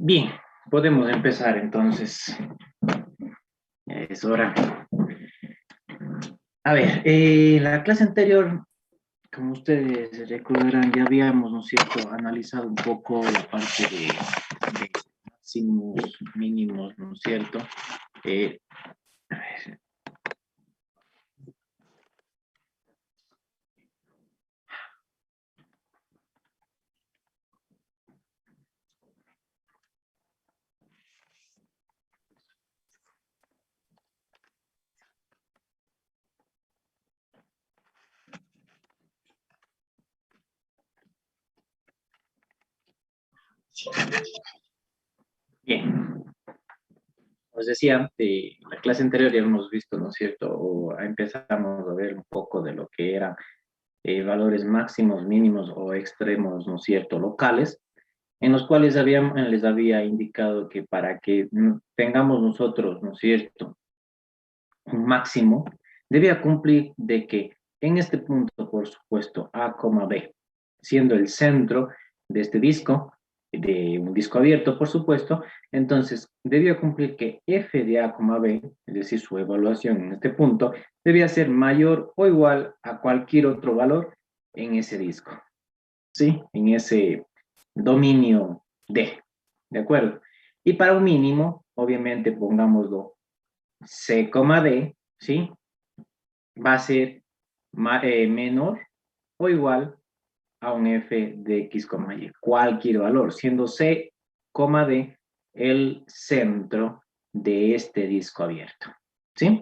Bien, podemos empezar entonces. Ya es hora. A ver, la clase anterior, como ustedes recordarán, ya habíamos, ¿no es cierto?, analizado un poco la parte de máximos, mínimos, ¿no es cierto? A ver, bien, os decía, la clase anterior ya hemos visto, ¿no es cierto?, o empezamos a ver un poco de lo que eran valores máximos, mínimos o extremos, ¿no es cierto?, locales, en los cuales les había indicado que para que tengamos nosotros, ¿no es cierto?, un máximo, debía cumplir de que en este punto, por supuesto, A, B, siendo el centro de este disco, de un disco abierto, por supuesto, entonces debía cumplir que F de A, B, es decir, su evaluación en este punto, debía ser mayor o igual a cualquier otro valor en ese disco, ¿sí? En ese dominio D, ¿de acuerdo? Y para un mínimo, obviamente pongámoslo C, D, ¿sí? Va a ser menor o igual a un f de x, y, cualquier valor, siendo C, D el centro de este disco abierto, ¿sí?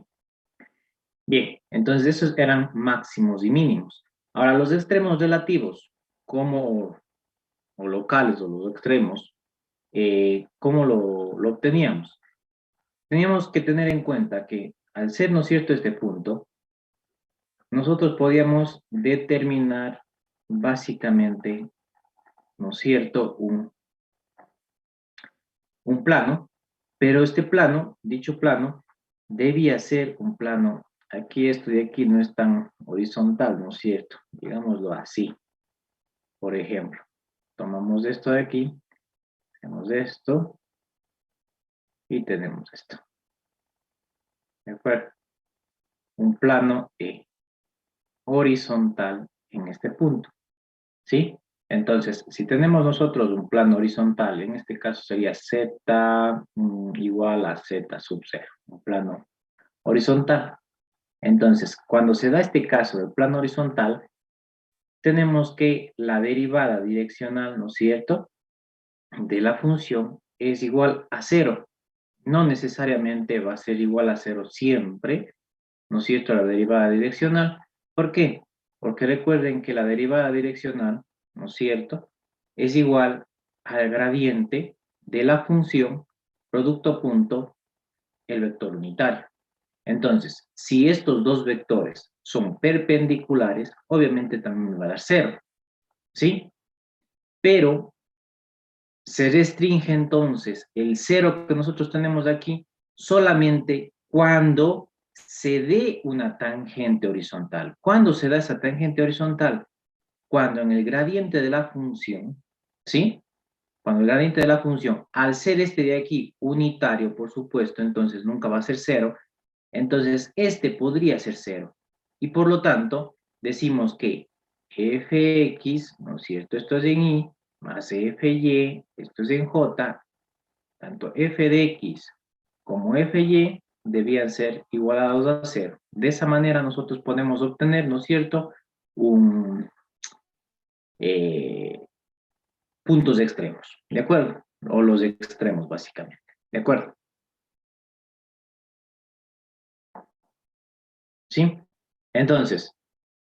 Bien, entonces esos eran máximos y mínimos. Ahora, los extremos relativos, como o locales o los extremos, ¿cómo lo obteníamos? Teníamos que tener en cuenta que al ser, ¿no es cierto?, este punto, nosotros podíamos determinar básicamente, ¿no es cierto?, un plano, pero este plano, dicho plano, debía ser un plano, aquí esto de aquí no es tan horizontal, ¿no es cierto? Digámoslo así, por ejemplo. Tomamos esto de aquí, hacemos esto y tenemos esto. ¿De acuerdo? Un plano horizontal en este punto, ¿sí? Entonces, si tenemos nosotros un plano horizontal, en este caso sería z igual a z sub 0, un plano horizontal. Entonces, cuando se da este caso del plano horizontal, tenemos que la derivada direccional, ¿no es cierto?, de la función es igual a 0. No necesariamente va a ser igual a 0 siempre, ¿no es cierto?, la derivada direccional. ¿Por qué? Porque recuerden que la derivada direccional, ¿no es cierto?, es igual al gradiente de la función producto punto el vector unitario. Entonces, si estos dos vectores son perpendiculares, obviamente también me va a dar 0, ¿sí? Pero se restringe entonces el 0 que nosotros tenemos aquí solamente cuando se dé una tangente horizontal. ¿Cuándo se da esa tangente horizontal? Cuando en el gradiente de la función, ¿sí? Cuando el gradiente de la función, al ser este de aquí unitario, por supuesto, entonces nunca va a ser 0, entonces este podría ser 0. Y por lo tanto, decimos que fx, ¿no es cierto?, esto es en y, más fy, esto es en j, tanto f de x como fy debían ser igualados a 0. De esa manera nosotros podemos obtener, ¿no es cierto?, eh, puntos extremos, ¿de acuerdo? O los extremos, básicamente, ¿de acuerdo? ¿Sí? Entonces,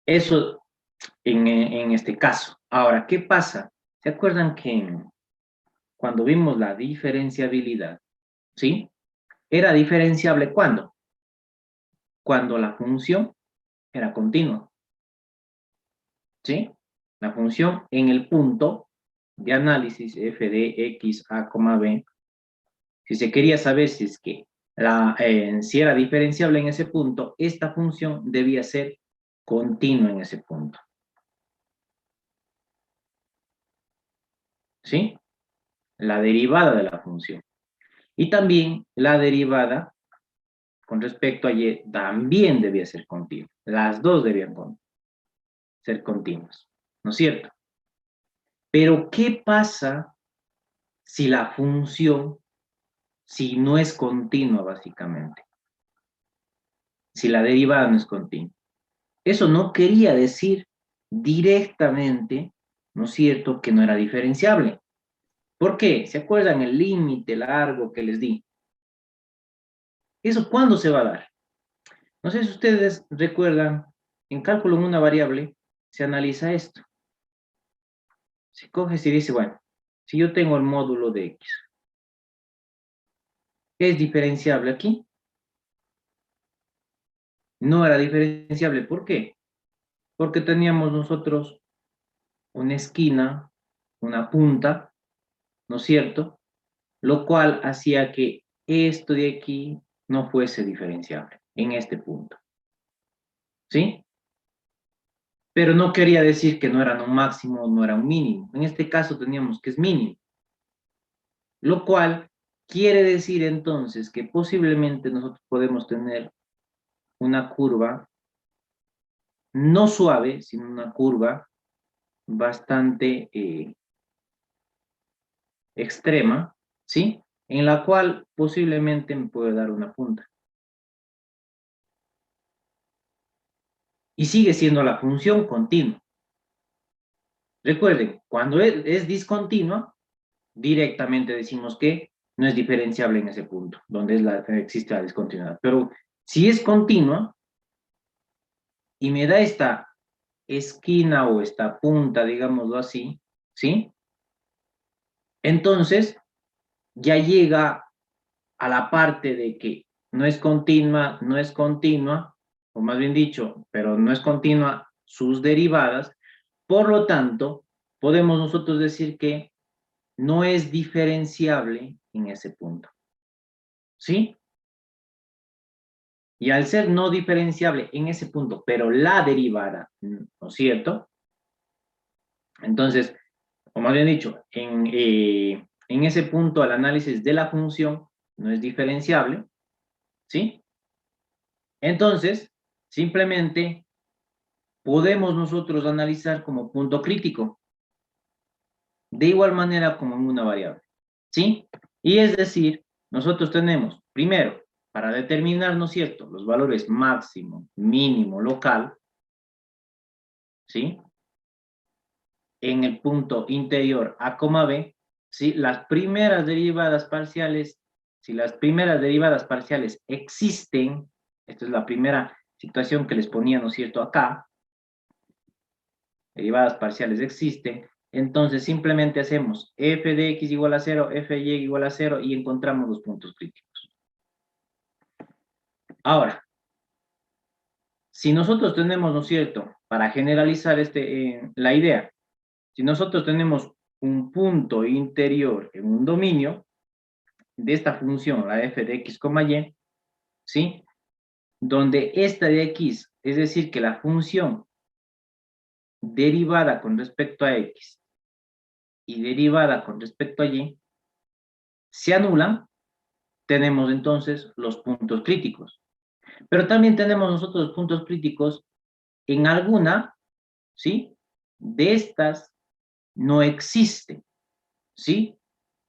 eso en este caso. Ahora, ¿qué pasa? ¿Se acuerdan que cuando vimos la diferenciabilidad, ¿sí? Era diferenciable ¿cuándo? Cuando la función era continua, ¿sí? La función en el punto de análisis f de x a, b, si se quería saber si es que si era diferenciable en ese punto, esta función debía ser continua en ese punto, ¿sí? la derivada de la función. Y también la derivada con respecto a y también debía ser continua. Las dos debían ser continuas, ¿no es cierto? Pero, ¿qué pasa si la función, si no es continua, básicamente? Si la derivada no es continua. Eso no quería decir directamente, ¿no es cierto?, que no era diferenciable. ¿Por qué? ¿Se acuerdan el límite largo que les di? ¿Eso cuándo se va a dar? No sé si ustedes recuerdan, en cálculo en una variable se analiza esto. Se coge y se dice, bueno, si yo tengo el módulo de x, ¿qué es diferenciable aquí? No era diferenciable. ¿Por qué? Porque teníamos nosotros una esquina, una punta, ¿no es cierto? Lo cual hacía que esto de aquí no fuese diferenciable en este punto. ¿Sí? Pero no quería decir que no eran un máximo o no era un mínimo. En este caso teníamos que es mínimo. Lo cual quiere decir entonces que posiblemente nosotros podemos tener una curva no suave, sino una curva bastante extrema, ¿sí? En la cual posiblemente me puede dar una punta. Y sigue siendo la función continua. Recuerden, cuando es discontinua, directamente decimos que no es diferenciable en ese punto, donde existe la discontinuidad. Pero si es continua y me da esta esquina o esta punta, digámoslo así, ¿sí? Entonces, ya llega a la parte de que no es continua, no es continua, o más bien dicho, pero no es continua sus derivadas, por lo tanto, podemos nosotros decir que no es diferenciable en ese punto, ¿sí? Y al ser no diferenciable en ese punto, pero la derivada, ¿no es cierto? Entonces, o más bien dicho, en ese punto el análisis de la función no es diferenciable, ¿sí? Entonces, simplemente podemos nosotros analizar como punto crítico, de igual manera como en una variable, ¿sí? Y es decir, nosotros tenemos, primero, para determinar, ¿no es cierto?, los valores máximo, mínimo, local, ¿sí? En el punto interior A, B, ¿sí? Las primeras derivadas parciales, si las primeras derivadas parciales existen, esta es la primera situación que les ponía, ¿no es cierto?, acá, derivadas parciales existen, entonces simplemente hacemos f de x igual a 0, f de y igual a 0 y encontramos los puntos críticos. Ahora, si nosotros tenemos, ¿no es cierto?, para generalizar la idea, si nosotros tenemos un punto interior en un dominio de esta función, la f de x, y, ¿sí?, donde esta de x, es decir, que la función derivada con respecto a x y derivada con respecto a y se anulan, tenemos entonces los puntos críticos. Pero también tenemos nosotros los puntos críticos en alguna, ¿sí?, de estas no existe, ¿sí?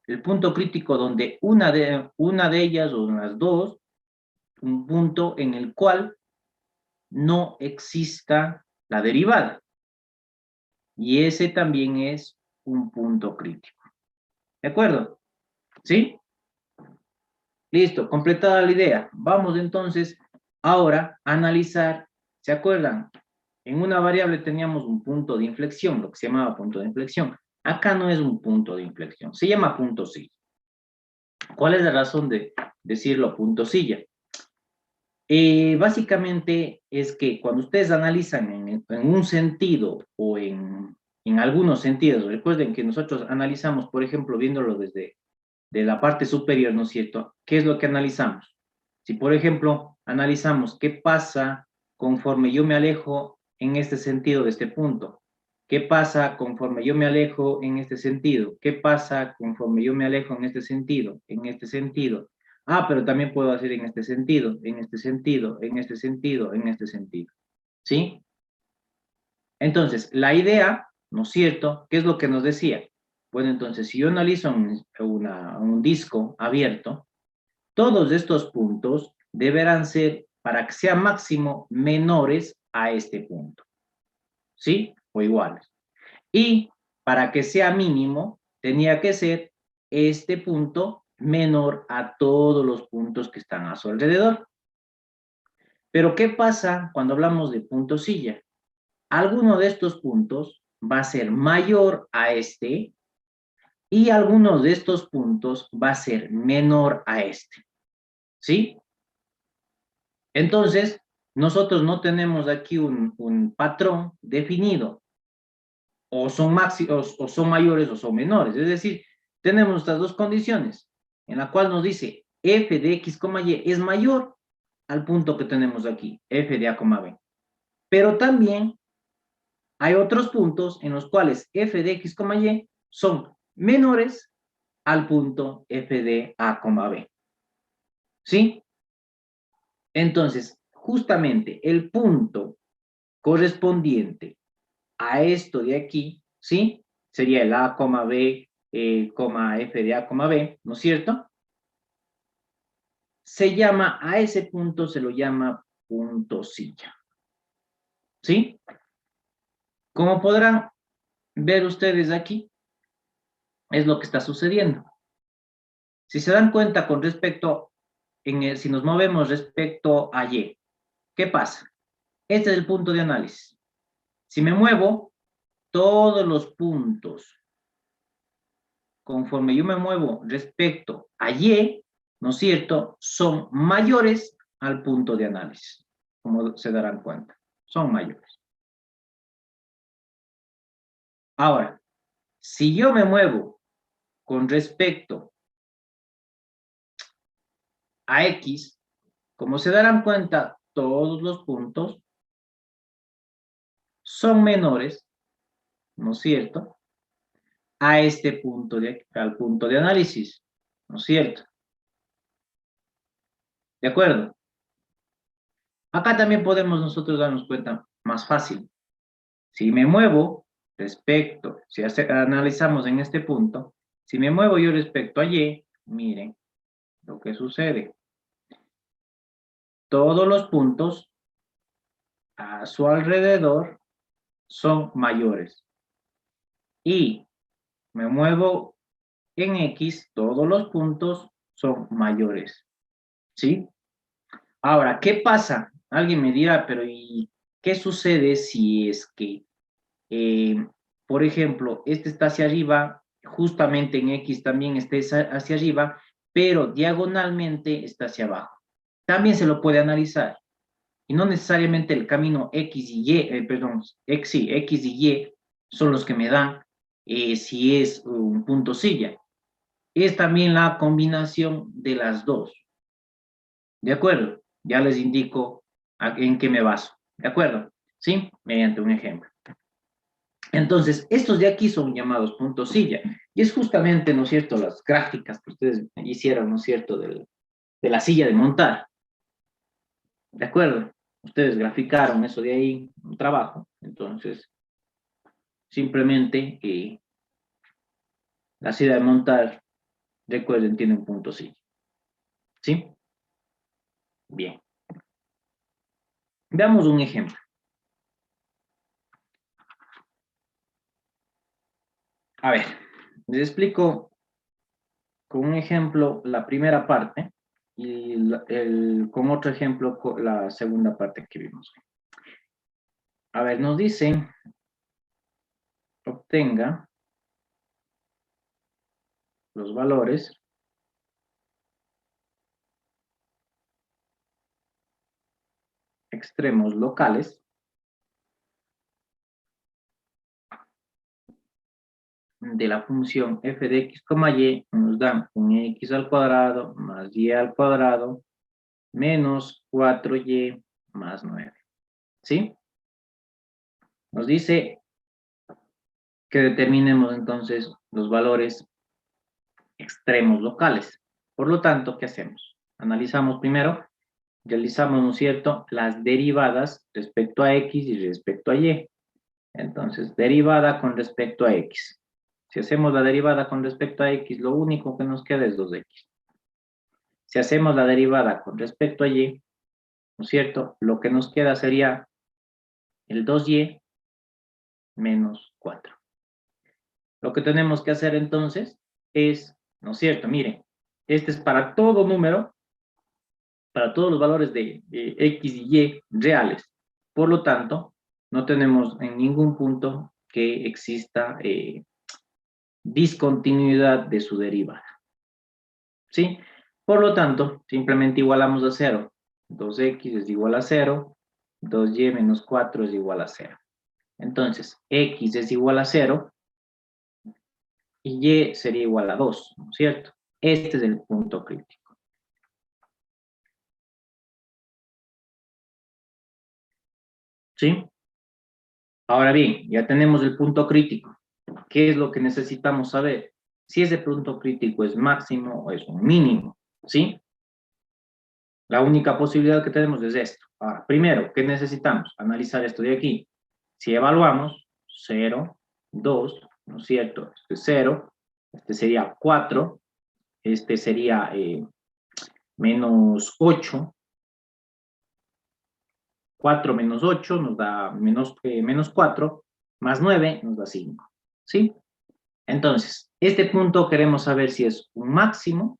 El punto crítico donde una de ellas o las dos, un punto en el cual no exista la derivada. Y ese también es un punto crítico. ¿De acuerdo? ¿Sí? Listo, completada la idea. Vamos entonces ahora a analizar, ¿se acuerdan? En una variable teníamos un punto de inflexión, lo que se llamaba punto de inflexión. Acá no es un punto de inflexión, se llama punto silla. ¿Cuál es la razón de decirlo punto silla? Básicamente es que cuando ustedes analizan en un sentido o en algunos sentidos, recuerden que nosotros analizamos, por ejemplo, viéndolo desde de la parte superior, ¿no es cierto? ¿Qué es lo que analizamos? Si, por ejemplo, analizamos qué pasa conforme yo me alejo en este sentido de este punto, ¿Qué pasa conforme yo me alejo en este sentido? ¿Qué pasa conforme yo me alejo en este sentido? En este sentido. Ah, pero también puedo hacer en este sentido, en este sentido, en este sentido, en este sentido. ¿Sí? Entonces, la idea, ¿no es cierto? ¿Qué es lo que nos decía? Bueno, entonces, si yo analizo un disco abierto, todos estos puntos deberán ser, para que sea máximo, menores a este punto. ¿Sí? O iguales. Y para que sea mínimo, tenía que ser este punto menor a todos los puntos que están a su alrededor. Pero ¿qué pasa cuando hablamos de punto silla? Alguno de estos puntos va a ser mayor a este y alguno de estos puntos va a ser menor a este. ¿Sí? Entonces, nosotros no tenemos aquí un patrón definido. O son máximos, o son mayores o son menores. Es decir, tenemos estas dos condiciones, en la cual nos dice f de x, y es mayor al punto que tenemos aquí, f de a, b. Pero también hay otros puntos en los cuales f de x, y son menores al punto f de a, b. ¿Sí? Entonces, justamente el punto correspondiente a esto de aquí, ¿sí? Sería el a, b, f de a, b, ¿no es cierto? Se llama, a ese punto se lo llama punto silla. ¿Sí? Como podrán ver ustedes aquí, es lo que está sucediendo. Si se dan cuenta con respecto, si nos movemos respecto a Y, ¿qué pasa? Este es el punto de análisis. Si me muevo, todos los puntos, conforme yo me muevo respecto a Y, ¿no es cierto?, son mayores al punto de análisis, como se darán cuenta, son mayores. Ahora, si yo me muevo con respecto a X, como se darán cuenta, todos los puntos son menores, ¿no es cierto?, a este punto al punto de análisis, ¿no es cierto? ¿De acuerdo? Acá también podemos nosotros darnos cuenta más fácil. Si me muevo respecto, si analizamos en este punto, si me muevo yo respecto a Y, miren lo que sucede. Todos los puntos a su alrededor son mayores. Y me muevo en X, todos los puntos son mayores. ¿Sí? Ahora, ¿qué pasa? Alguien me dirá, pero ¿y qué sucede si es que, por ejemplo, este está hacia arriba, justamente en X también está hacia arriba, pero diagonalmente está hacia abajo? También se lo puede analizar. Y no necesariamente el camino X y Y, perdón, X y Y son los que me dan si es un punto silla. Es también la combinación de las dos. ¿De acuerdo? Ya les indico en qué me baso. ¿De acuerdo? ¿Sí? Mediante un ejemplo. Entonces, estos de aquí son llamados puntos silla. Y es justamente, ¿no es cierto?, las gráficas que ustedes hicieron, ¿no es cierto?, de la silla de montar. ¿De acuerdo? Ustedes graficaron eso de ahí, un trabajo. Entonces, simplemente la silla de montar, recuerden, tiene un punto silla. ¿Sí? Bien. Veamos un ejemplo. A ver, les explico con un ejemplo la primera parte y con otro ejemplo la segunda parte que vimos. A ver, nos dice, obtenga los valores extremos locales de la función f de x, y, nos dan un x al cuadrado más y al cuadrado menos 4y más 9. ¿Sí? Nos dice que determinemos entonces los valores extremos locales. Por lo tanto, ¿qué hacemos? Analizamos primero, realizamos, ¿no es cierto?, las derivadas respecto a X y respecto a Y. Entonces, derivada con respecto a X. Si hacemos la derivada con respecto a X, lo único que nos queda es 2X. Si hacemos la derivada con respecto a Y, ¿no es cierto?, lo que nos queda sería el 2Y menos 4. Lo que tenemos que hacer entonces es, ¿no es cierto?, miren, este es para todo número, para todos los valores de X y Y reales. Por lo tanto, no tenemos en ningún punto que exista discontinuidad de su derivada. ¿Sí? Por lo tanto, simplemente igualamos a 0. 2x es igual a 0, 2y menos 4 es igual a 0. Entonces, x es igual a 0 y y sería igual a 2, ¿no es cierto? Este es el punto crítico. ¿Sí? Ahora bien, ya tenemos el punto crítico. ¿Qué es lo que necesitamos saber? Si ese punto crítico es máximo o es un mínimo, ¿sí? La única posibilidad que tenemos es esto. Ahora, primero, ¿qué necesitamos? Analizar esto de aquí. Si evaluamos 0, 2, ¿no es cierto? Este es 0, este sería 4, este sería menos 8, 4 menos 8 nos da menos 4, más 9 nos da 5, ¿sí? Entonces, este punto queremos saber si es un máximo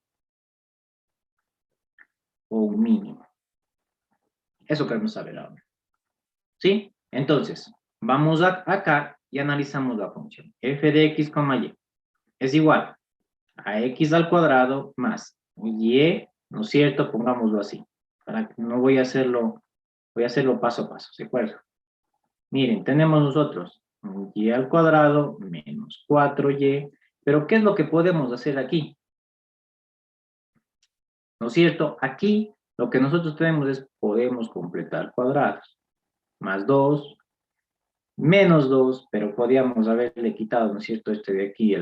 o un mínimo. Eso queremos saber ahora, ¿sí? Entonces, vamos acá y analizamos la función. F de x, y es igual a x al cuadrado más y, ¿no es cierto? Pongámoslo así. Para que no voy a hacerlo paso a paso, ¿se acuerdan? Miren, tenemos nosotros y al cuadrado menos 4y, pero ¿qué es lo que podemos hacer aquí? ¿No es cierto? Aquí lo que nosotros tenemos es, podemos completar cuadrados. Más 2, menos 2, pero podríamos haberle quitado, ¿no es cierto? Este de aquí,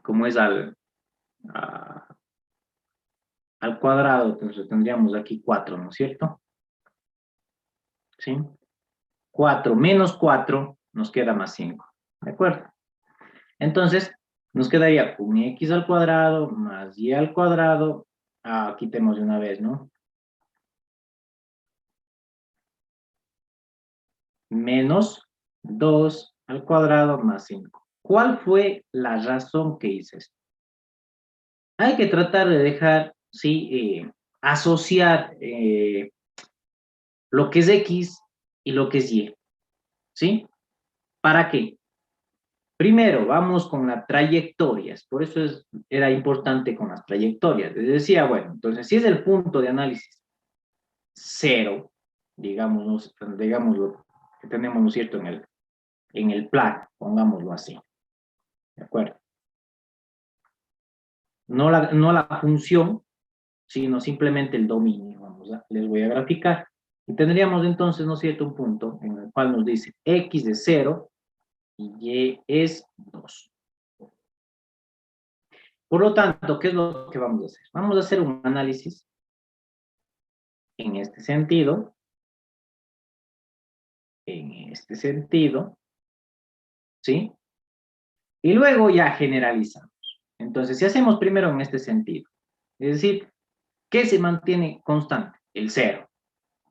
como es al cuadrado, entonces tendríamos aquí 4, ¿no es cierto? ¿Sí? 4 menos 4 nos queda más 5, ¿de acuerdo? Entonces, nos quedaría un x al cuadrado más y al cuadrado, quitemos de una vez, ¿no? Menos 2 al cuadrado más 5. ¿Cuál fue la razón que hice esto? Hay que tratar de dejar, sí, asociar lo que es x y lo que es y, ¿sí? ¿Para qué? Primero, vamos con las trayectorias, por eso era importante con las trayectorias. Les decía, bueno, entonces si es el punto de análisis 0, digámoslo que tenemos, ¿no es cierto?, en el plano, pongámoslo así, ¿de acuerdo? No la función, sino simplemente el dominio. Les voy a graficar. Y tendríamos entonces, ¿no es cierto?, un punto en el cual nos dice x es 0 y y es 2. Por lo tanto, ¿qué es lo que vamos a hacer? Vamos a hacer un análisis en este sentido, ¿sí? Y luego ya generalizamos. Entonces, si hacemos primero en este sentido, es decir, ¿qué se mantiene constante? El 0.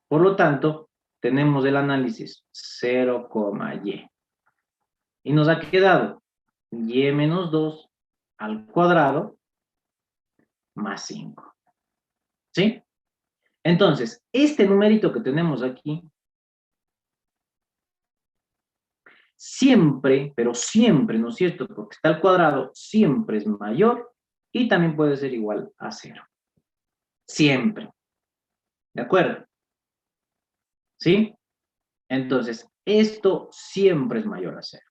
Por lo tanto, tenemos el análisis 0, y. Y nos ha quedado y menos 2 al cuadrado más 5. ¿Sí? Entonces, este numerito que tenemos aquí, siempre, pero siempre, ¿no es cierto?, porque está al cuadrado, siempre es mayor y también puede ser igual a 0. Siempre. ¿De acuerdo? ¿Sí? Entonces, esto siempre es mayor a 0.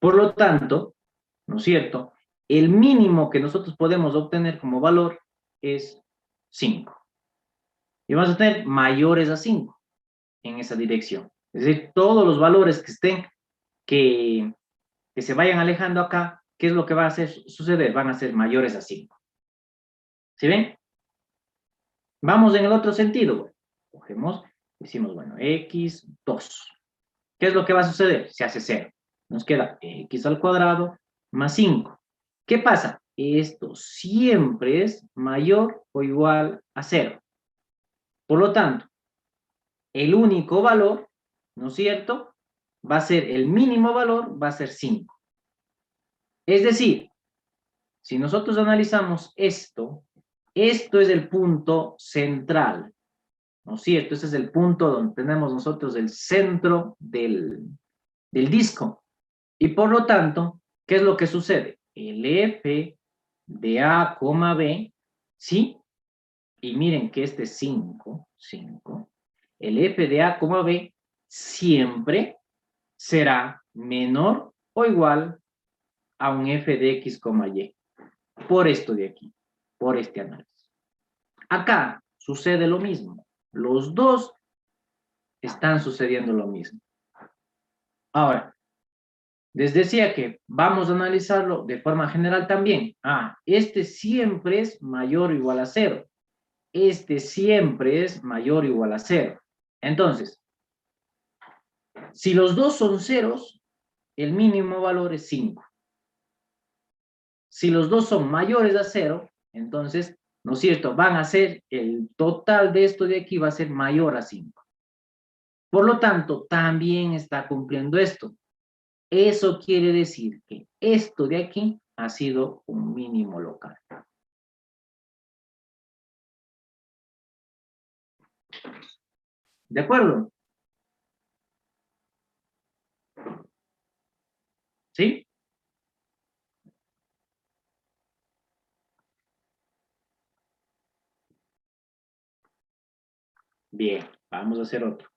Por lo tanto, ¿no es cierto?, el mínimo que nosotros podemos obtener como valor es 5. Y vamos a tener mayores a 5 en esa dirección. Es decir, todos los valores que estén que se vayan alejando acá, ¿qué es lo que va a suceder? Van a ser mayores a 5. ¿Sí ven? Vamos en el otro sentido. Bueno, cogemos, decimos, bueno, x2. ¿Qué es lo que va a suceder? Se hace 0. Nos queda x al cuadrado más 5. ¿Qué pasa? Esto siempre es mayor o igual a 0. Por lo tanto, el único valor, ¿no es cierto? Va a ser, el mínimo valor va a ser 5. Es decir, si nosotros analizamos esto, esto es el punto central, ¿no es cierto? Este es el punto donde tenemos nosotros el centro del disco. Y por lo tanto, ¿qué es lo que sucede? El f de a, b, ¿sí? Y miren que este es 5, el f de a, b siempre será menor o igual a un f de x, y. Por esto de aquí, por este análisis. Acá sucede lo mismo. Los dos están sucediendo lo mismo. Ahora, les decía que vamos a analizarlo de forma general también. Este siempre es mayor o igual a 0. Este siempre es mayor o igual a 0. Entonces, si los dos son ceros, el mínimo valor es 5. Si los dos son mayores a 0, entonces, ¿no es cierto? Van a ser, el total de esto de aquí va a ser mayor a 5. Por lo tanto, también está cumpliendo esto. Eso quiere decir que esto de aquí ha sido un mínimo local. ¿De acuerdo? ¿Sí? Bien, vamos a hacer otro.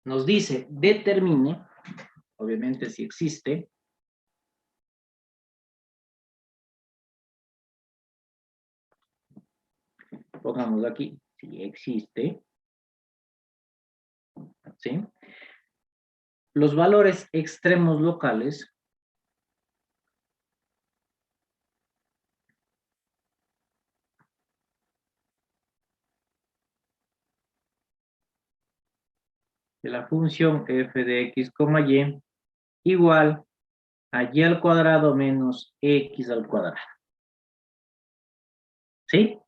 Nos dice, determine, obviamente si existe, pongamos aquí, si existe, ¿sí? Los valores extremos locales de la función f de x, y igual a y al cuadrado menos x al cuadrado. ¿Sí?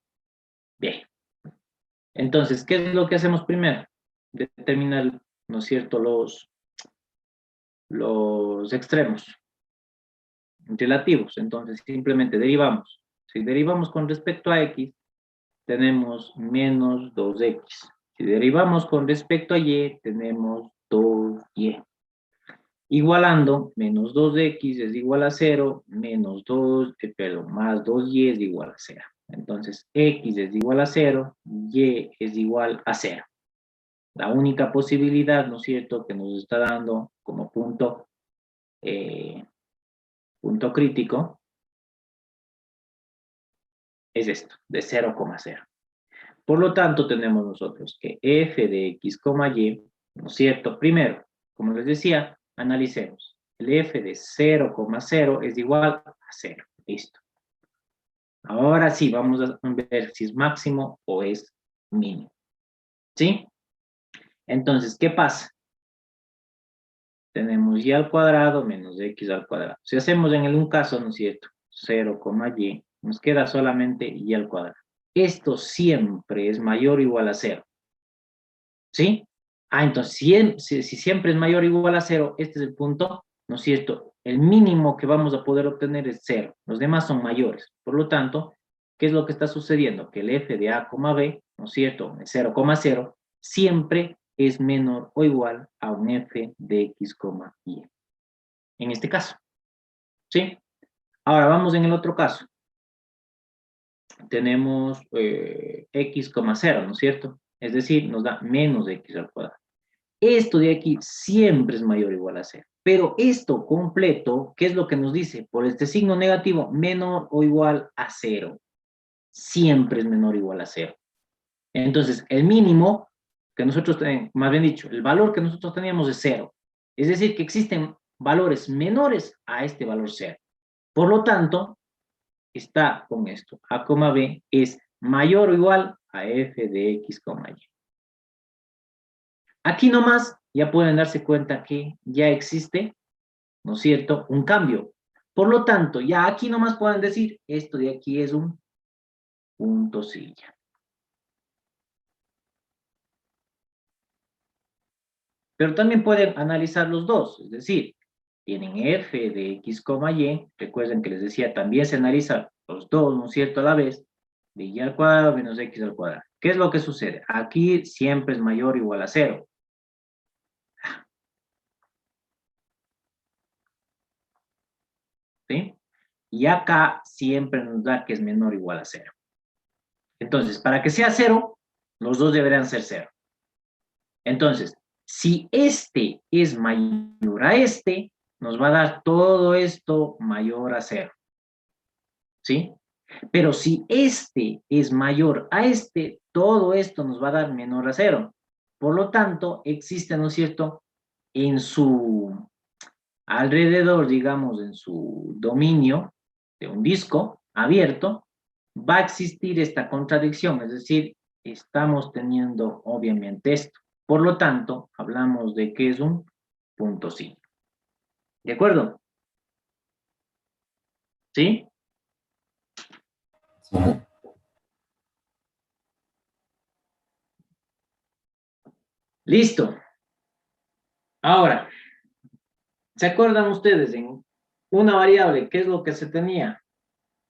Bien. Entonces, ¿qué es lo que hacemos primero? Determinar, ¿no es cierto?, los extremos relativos. Entonces, simplemente derivamos. Si derivamos con respecto a x, tenemos menos 2x. Si derivamos con respecto a y, tenemos 2y. Igualando, menos 2x es igual a 0, menos 2, perdón, más 2y es igual a 0. Entonces, x es igual a 0, y es igual a 0. La única posibilidad, ¿no es cierto?, que nos está dando como punto crítico es esto, de 0,0. Por lo tanto, tenemos nosotros que f de x, y, ¿no es cierto? Primero, como les decía, analicemos. El f de 0,0 es igual a 0. Listo. Ahora sí, vamos a ver si es máximo o es mínimo. ¿Sí? Entonces, ¿qué pasa? Tenemos y al cuadrado menos x al cuadrado. Si hacemos en un caso, ¿no es cierto?, 0, y, nos queda solamente y al cuadrado. Esto siempre es mayor o igual a 0. ¿Sí? Entonces, si siempre es mayor o igual a 0, este es el punto, ¿no es cierto? El mínimo que vamos a poder obtener es 0. Los demás son mayores. Por lo tanto, ¿qué es lo que está sucediendo? Que el f de a, b, ¿no es cierto?, 0,0, siempre es menor o igual a un f de x, y. En este caso. ¿Sí? Ahora vamos en el otro caso. Tenemos x, 0, ¿no es cierto? Es decir, nos da menos x al cuadrado. Esto de aquí siempre es mayor o igual a 0. Pero esto completo, ¿qué es lo que nos dice? Por este signo negativo, menor o igual a 0. Siempre es menor o igual a 0. Entonces, el mínimo que nosotros tenemos, más bien dicho, el valor que nosotros teníamos es 0. Es decir, que existen valores menores a este valor 0. Por lo tanto, está con esto. A, B es mayor o igual a f de x, y. Aquí nomás ya pueden darse cuenta que ya existe, ¿no es cierto?, un cambio. Por lo tanto, ya aquí nomás pueden decir, esto de aquí es un punto silla. Pero también pueden analizar los dos, es decir, tienen f de x, y, recuerden que les decía, también se analizan los dos, ¿no es cierto?, a la vez, de y al cuadrado menos x al cuadrado. ¿Qué es lo que sucede? Aquí siempre es mayor o igual a 0. ¿Sí? Y acá siempre nos da que es menor o igual a 0. Entonces, para que sea 0, los dos deberían ser 0. Entonces, si este es mayor a este, nos va a dar todo esto mayor a 0. ¿Sí? Pero si este es mayor a este, todo esto nos va a dar menor a 0. Por lo tanto, existe, ¿no es cierto?, en su alrededor, digamos, en su dominio de un disco abierto, va a existir esta contradicción, es decir, estamos teniendo obviamente esto. Por lo tanto, hablamos de que es un punto sí. ¿De acuerdo? ¿Sí? Sí. Listo. Ahora, ¿se acuerdan ustedes en una variable qué es lo que se tenía?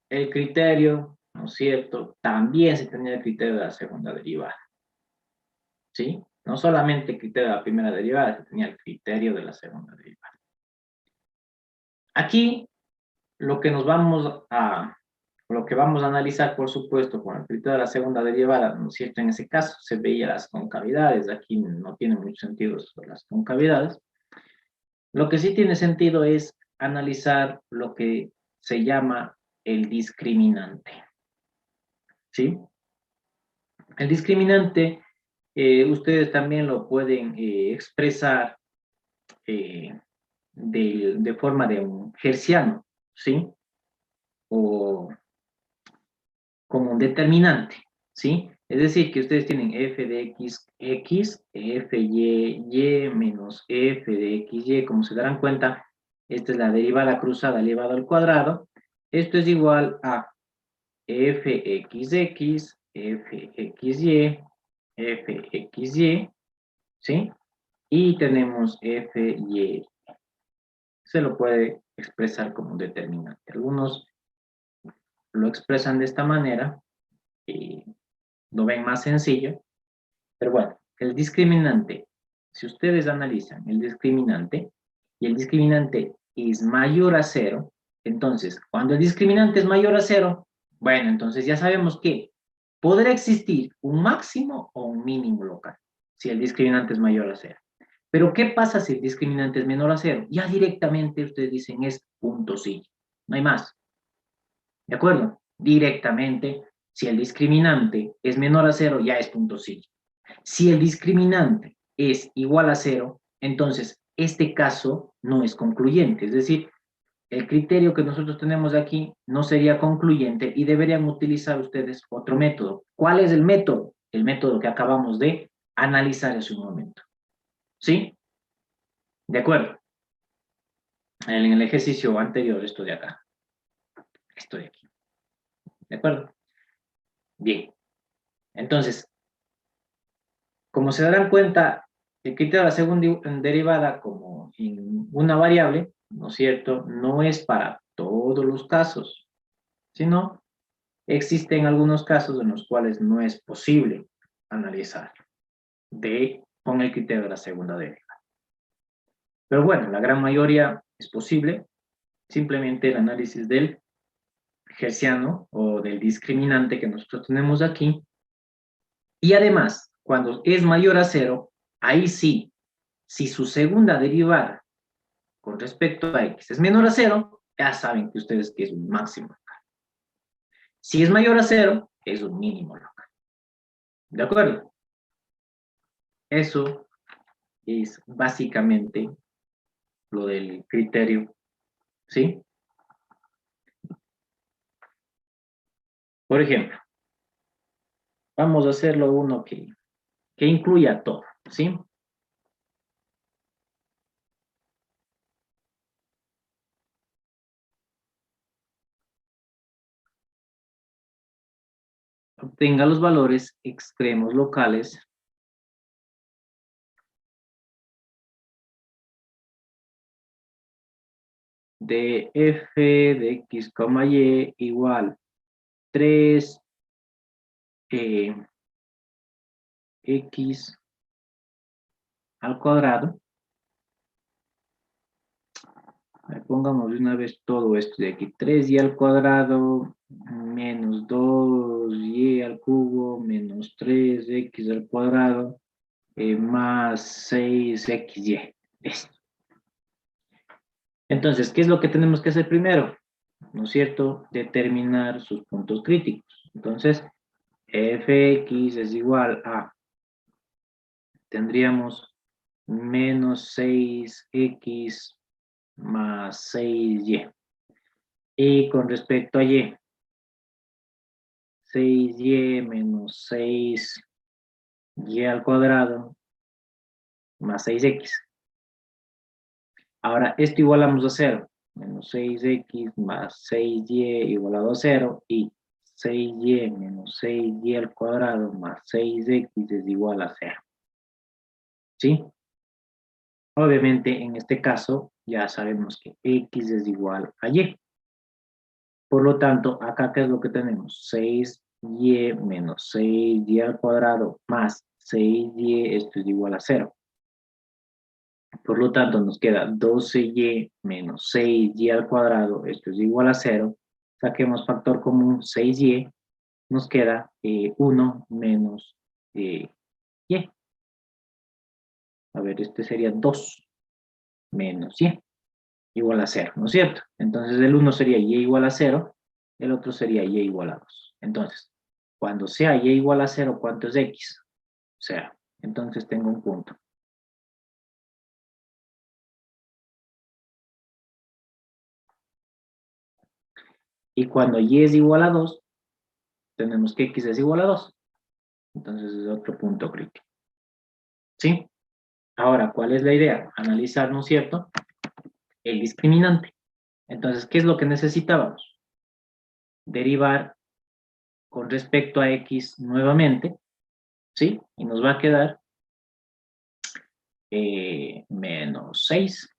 El criterio, ¿no es cierto? También se tenía el criterio de la segunda derivada. ¿Sí? No solamente el criterio de la primera derivada, se tenía el criterio de la segunda derivada. Aquí lo que vamos a analizar, por supuesto, con el criterio de la segunda derivada, ¿no es cierto? En ese caso se veía las concavidades, aquí no tiene mucho sentido sobre las concavidades. Lo que sí tiene sentido es analizar lo que se llama el discriminante, ¿sí? El discriminante, ustedes también lo pueden expresar de forma de un herciano, ¿sí? O como un determinante, ¿sí? Es decir, que ustedes tienen f de x, x, f, y menos f de x, y, como se darán cuenta, esta es la derivada cruzada elevada al cuadrado. Esto es igual a fxx, fxy, fxy, ¿sí? Y tenemos fy. Se lo puede expresar como un determinante. Algunos lo expresan de esta manera y lo ven más sencillo, pero bueno, el discriminante, si ustedes analizan el discriminante y el discriminante es mayor a 0, entonces, cuando el discriminante es mayor a 0, bueno, entonces ya sabemos que podrá existir un máximo o un mínimo local, si el discriminante es mayor a 0. Pero, ¿qué pasa si el discriminante es menor a 0? Ya directamente ustedes dicen es punto sí, no hay más. ¿De acuerdo? Directamente, si el discriminante es menor a 0, ya es punto sí. Si el discriminante es igual a 0, entonces este caso no es concluyente. Es decir, el criterio que nosotros tenemos aquí no sería concluyente y deberían utilizar ustedes otro método. ¿Cuál es el método? El método que acabamos de analizar hace un momento. ¿Sí? De acuerdo. En el ejercicio anterior, esto de acá. Esto de aquí. ¿De acuerdo? Bien. Entonces, como se darán cuenta, el criterio de la segunda derivada como en una variable, ¿no es cierto?, no es para todos los casos, sino existen algunos casos en los cuales no es posible analizar con el criterio de la segunda derivada. Pero bueno, la gran mayoría es posible, simplemente el análisis del herciano o del discriminante que nosotros tenemos aquí. Y además, cuando es mayor a 0, ahí sí, si su segunda derivada con respecto a x es menor a 0, ya saben que ustedes que es un máximo local. Si es mayor a 0, es un mínimo local. ¿De acuerdo? Eso es básicamente lo del criterio, ¿sí? Por ejemplo, vamos a hacerlo uno que incluya todo, ¿sí? Obtenga los valores extremos locales de f de x, y igual 3 x al cuadrado. Pongamos de una vez todo esto de aquí. 3y al cuadrado menos 2y al cubo menos 3x al cuadrado más 6xy. Listo. Entonces, ¿qué es lo que tenemos que hacer primero? ¿No es cierto? Determinar sus puntos críticos. Entonces, fx es igual a, tendríamos menos 6x más 6y. Y con respecto a y, 6y menos 6y al cuadrado más 6x. Ahora, esto igualamos a 0. Menos 6x más 6y igualado a 0. Y 6y menos 6y al cuadrado más 6x es igual a 0. ¿Sí? Obviamente, en este caso, ya sabemos que x es igual a y. Por lo tanto, acá, ¿qué es lo que tenemos? 6y menos 6y al cuadrado más 6y, esto es igual a 0. Por lo tanto, nos queda 12y menos 6y al cuadrado, esto es igual a 0. Saquemos factor común 6y, nos queda 1 menos y. A ver, este sería 2 menos y igual a 0, ¿no es cierto? Entonces el 1 sería y igual a 0, el otro sería y igual a 2. Entonces, cuando sea y igual a 0, ¿cuánto es x? 0. Entonces tengo un punto. Y cuando y es igual a 2, tenemos que x es igual a 2. Entonces es otro punto crítico. ¿Sí? Ahora, ¿cuál es la idea? Analizar, ¿no es cierto?, el discriminante. Entonces, ¿qué es lo que necesitábamos? Derivar con respecto a x nuevamente, ¿sí? Y nos va a quedar menos 6,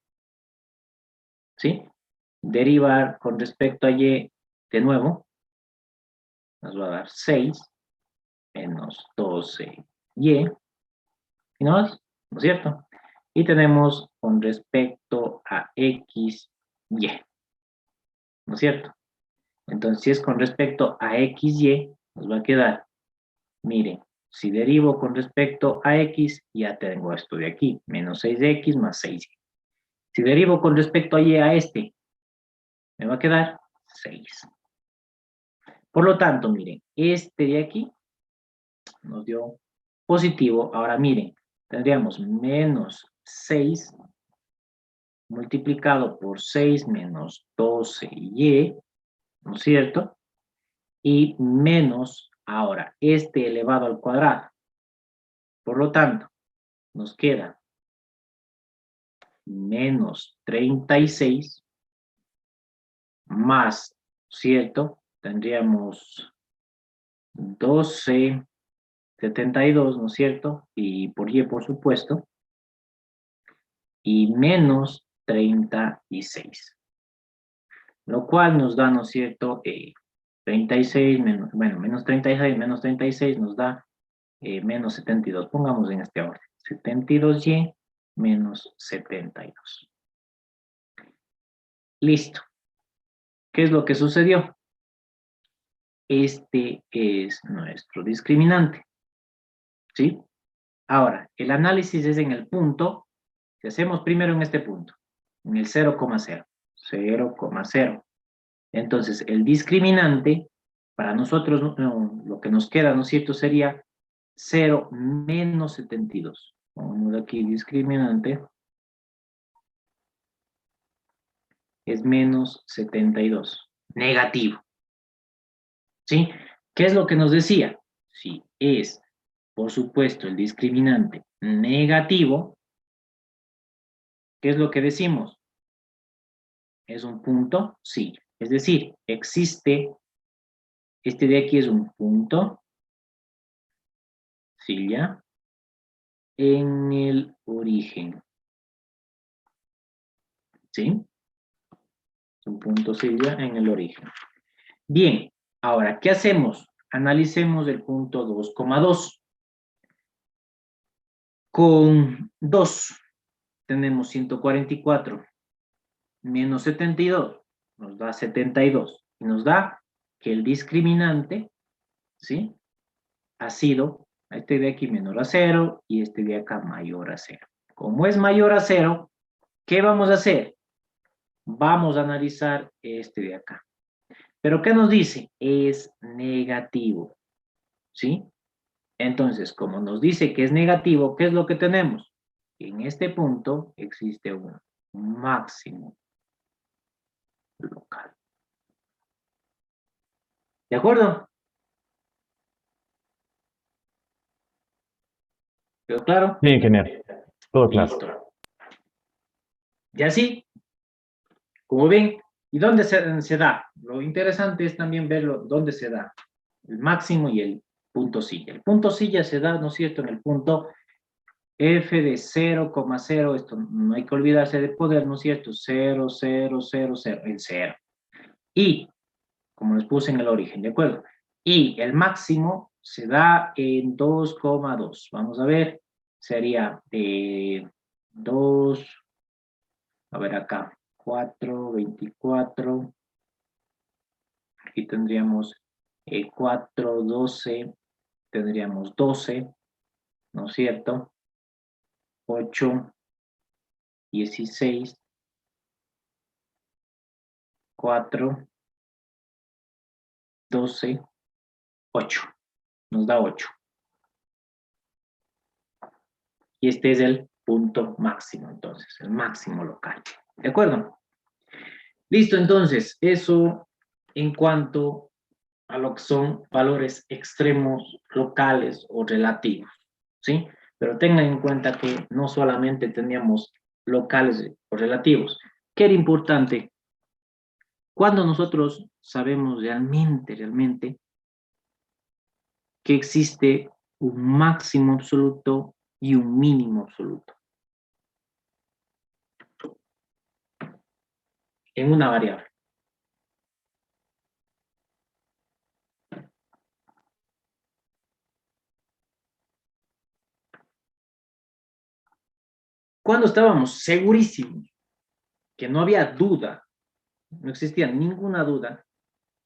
¿sí? Derivar con respecto a y de nuevo, nos va a dar 6 menos 12y, y no más, ¿no es cierto? Y tenemos con respecto a x, y, ¿no es cierto? Entonces, si es con respecto a xy, nos va a quedar, miren, si derivo con respecto a x, ya tengo esto de aquí, menos 6x más 6y. Si derivo con respecto a y a este, me va a quedar 6. Por lo tanto, miren, este de aquí nos dio positivo. Ahora miren, tendríamos menos 6 multiplicado por 6 menos 12y, ¿no es cierto? Y menos, ahora, este elevado al cuadrado. Por lo tanto, nos queda menos 36 más, ¿cierto? Tendríamos 12,72, ¿no es cierto? Y por y, por supuesto. Y menos 36. Lo cual nos da, ¿no es cierto? 36 menos, bueno, menos 36 nos da menos 72. Pongamos en este orden. 72y menos 72. Listo. ¿Qué es lo que sucedió? Este es nuestro discriminante. ¿Sí? Ahora, el análisis es en el punto, que hacemos primero en este punto, en el 0,0. 0,0. Entonces, el discriminante, para nosotros, lo que nos queda, ¿no es cierto?, sería 0 menos 72. Vamos aquí, discriminante es menos 72. Negativo. ¿Sí? ¿Qué es lo que nos decía? Si es, por supuesto, el discriminante negativo, ¿qué es lo que decimos? ¿Es un punto? Sí. Es decir, existe, este de aquí es un punto, ¿sí ya? En el origen. ¿Sí? Es un punto silla en el origen. Bien, ahora, ¿qué hacemos? Analicemos el punto 2,2. Con 2 tenemos 144 menos 72, nos da 72. Y nos da que el discriminante, ¿sí? Ha sido este de aquí menor a 0 y este de acá mayor a 0. Como es mayor a 0, ¿qué vamos a hacer? Vamos a analizar este de acá. ¿Pero qué nos dice? Es negativo, ¿sí? Entonces, como nos dice que es negativo, ¿qué es lo que tenemos? En este punto existe un máximo local. ¿De acuerdo? ¿Quedó claro? Bien, genial. Todo claro. Listo. Y así, como ven, ¿y dónde se da? Lo interesante es también verlo dónde se da el máximo y el punto silla. El punto silla se da, ¿no es cierto?, en el punto f de 0,0, esto no hay que olvidarse de poder, ¿no es cierto? 0, 0, 0, 0, el 0. Y, como les puse en el origen, ¿de acuerdo? Y el máximo se da en 2,2. Vamos a ver, sería 2, a ver acá, 4, 24. Aquí tendríamos 4, 12, tendríamos 12, ¿no es cierto? 8, 16, 4, 12, 8. Nos da 8. Y este es el punto máximo, entonces, el máximo local. ¿De acuerdo? Listo, entonces, eso en cuanto a lo que son valores extremos locales o relativos, ¿sí? Pero tengan en cuenta que no solamente teníamos locales o relativos. ¿Qué era importante? Cuando nosotros sabemos realmente que existe un máximo absoluto y un mínimo absoluto en una variable. Cuando estábamos segurísimos que no había duda, no existía ninguna duda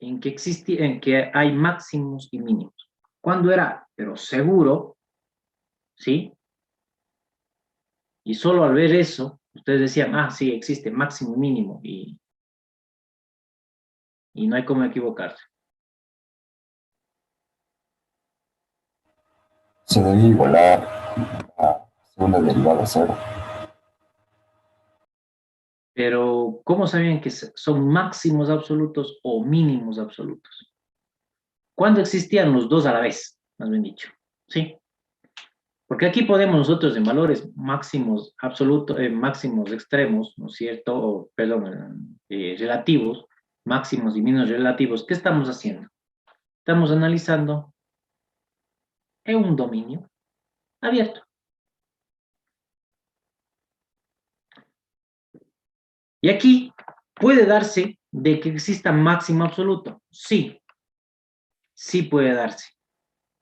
en que hay máximos y mínimos. Cuando era, pero seguro, ¿sí? Y solo al ver eso, ustedes decían, ah, sí, existe máximo y mínimo, y no hay cómo equivocarse. Se debe igualar a segunda derivada de cero. Pero, ¿cómo sabían que son máximos absolutos o mínimos absolutos? Cuando existían los dos a la vez, más bien dicho, ¿sí? Porque aquí podemos nosotros en valores máximos absolutos, máximos extremos, ¿no es cierto? O, perdón, relativos, máximos y mínimos relativos. ¿Qué estamos haciendo? Estamos analizando en un dominio abierto. Y aquí puede darse de que exista máximo absoluto. Sí, sí puede darse.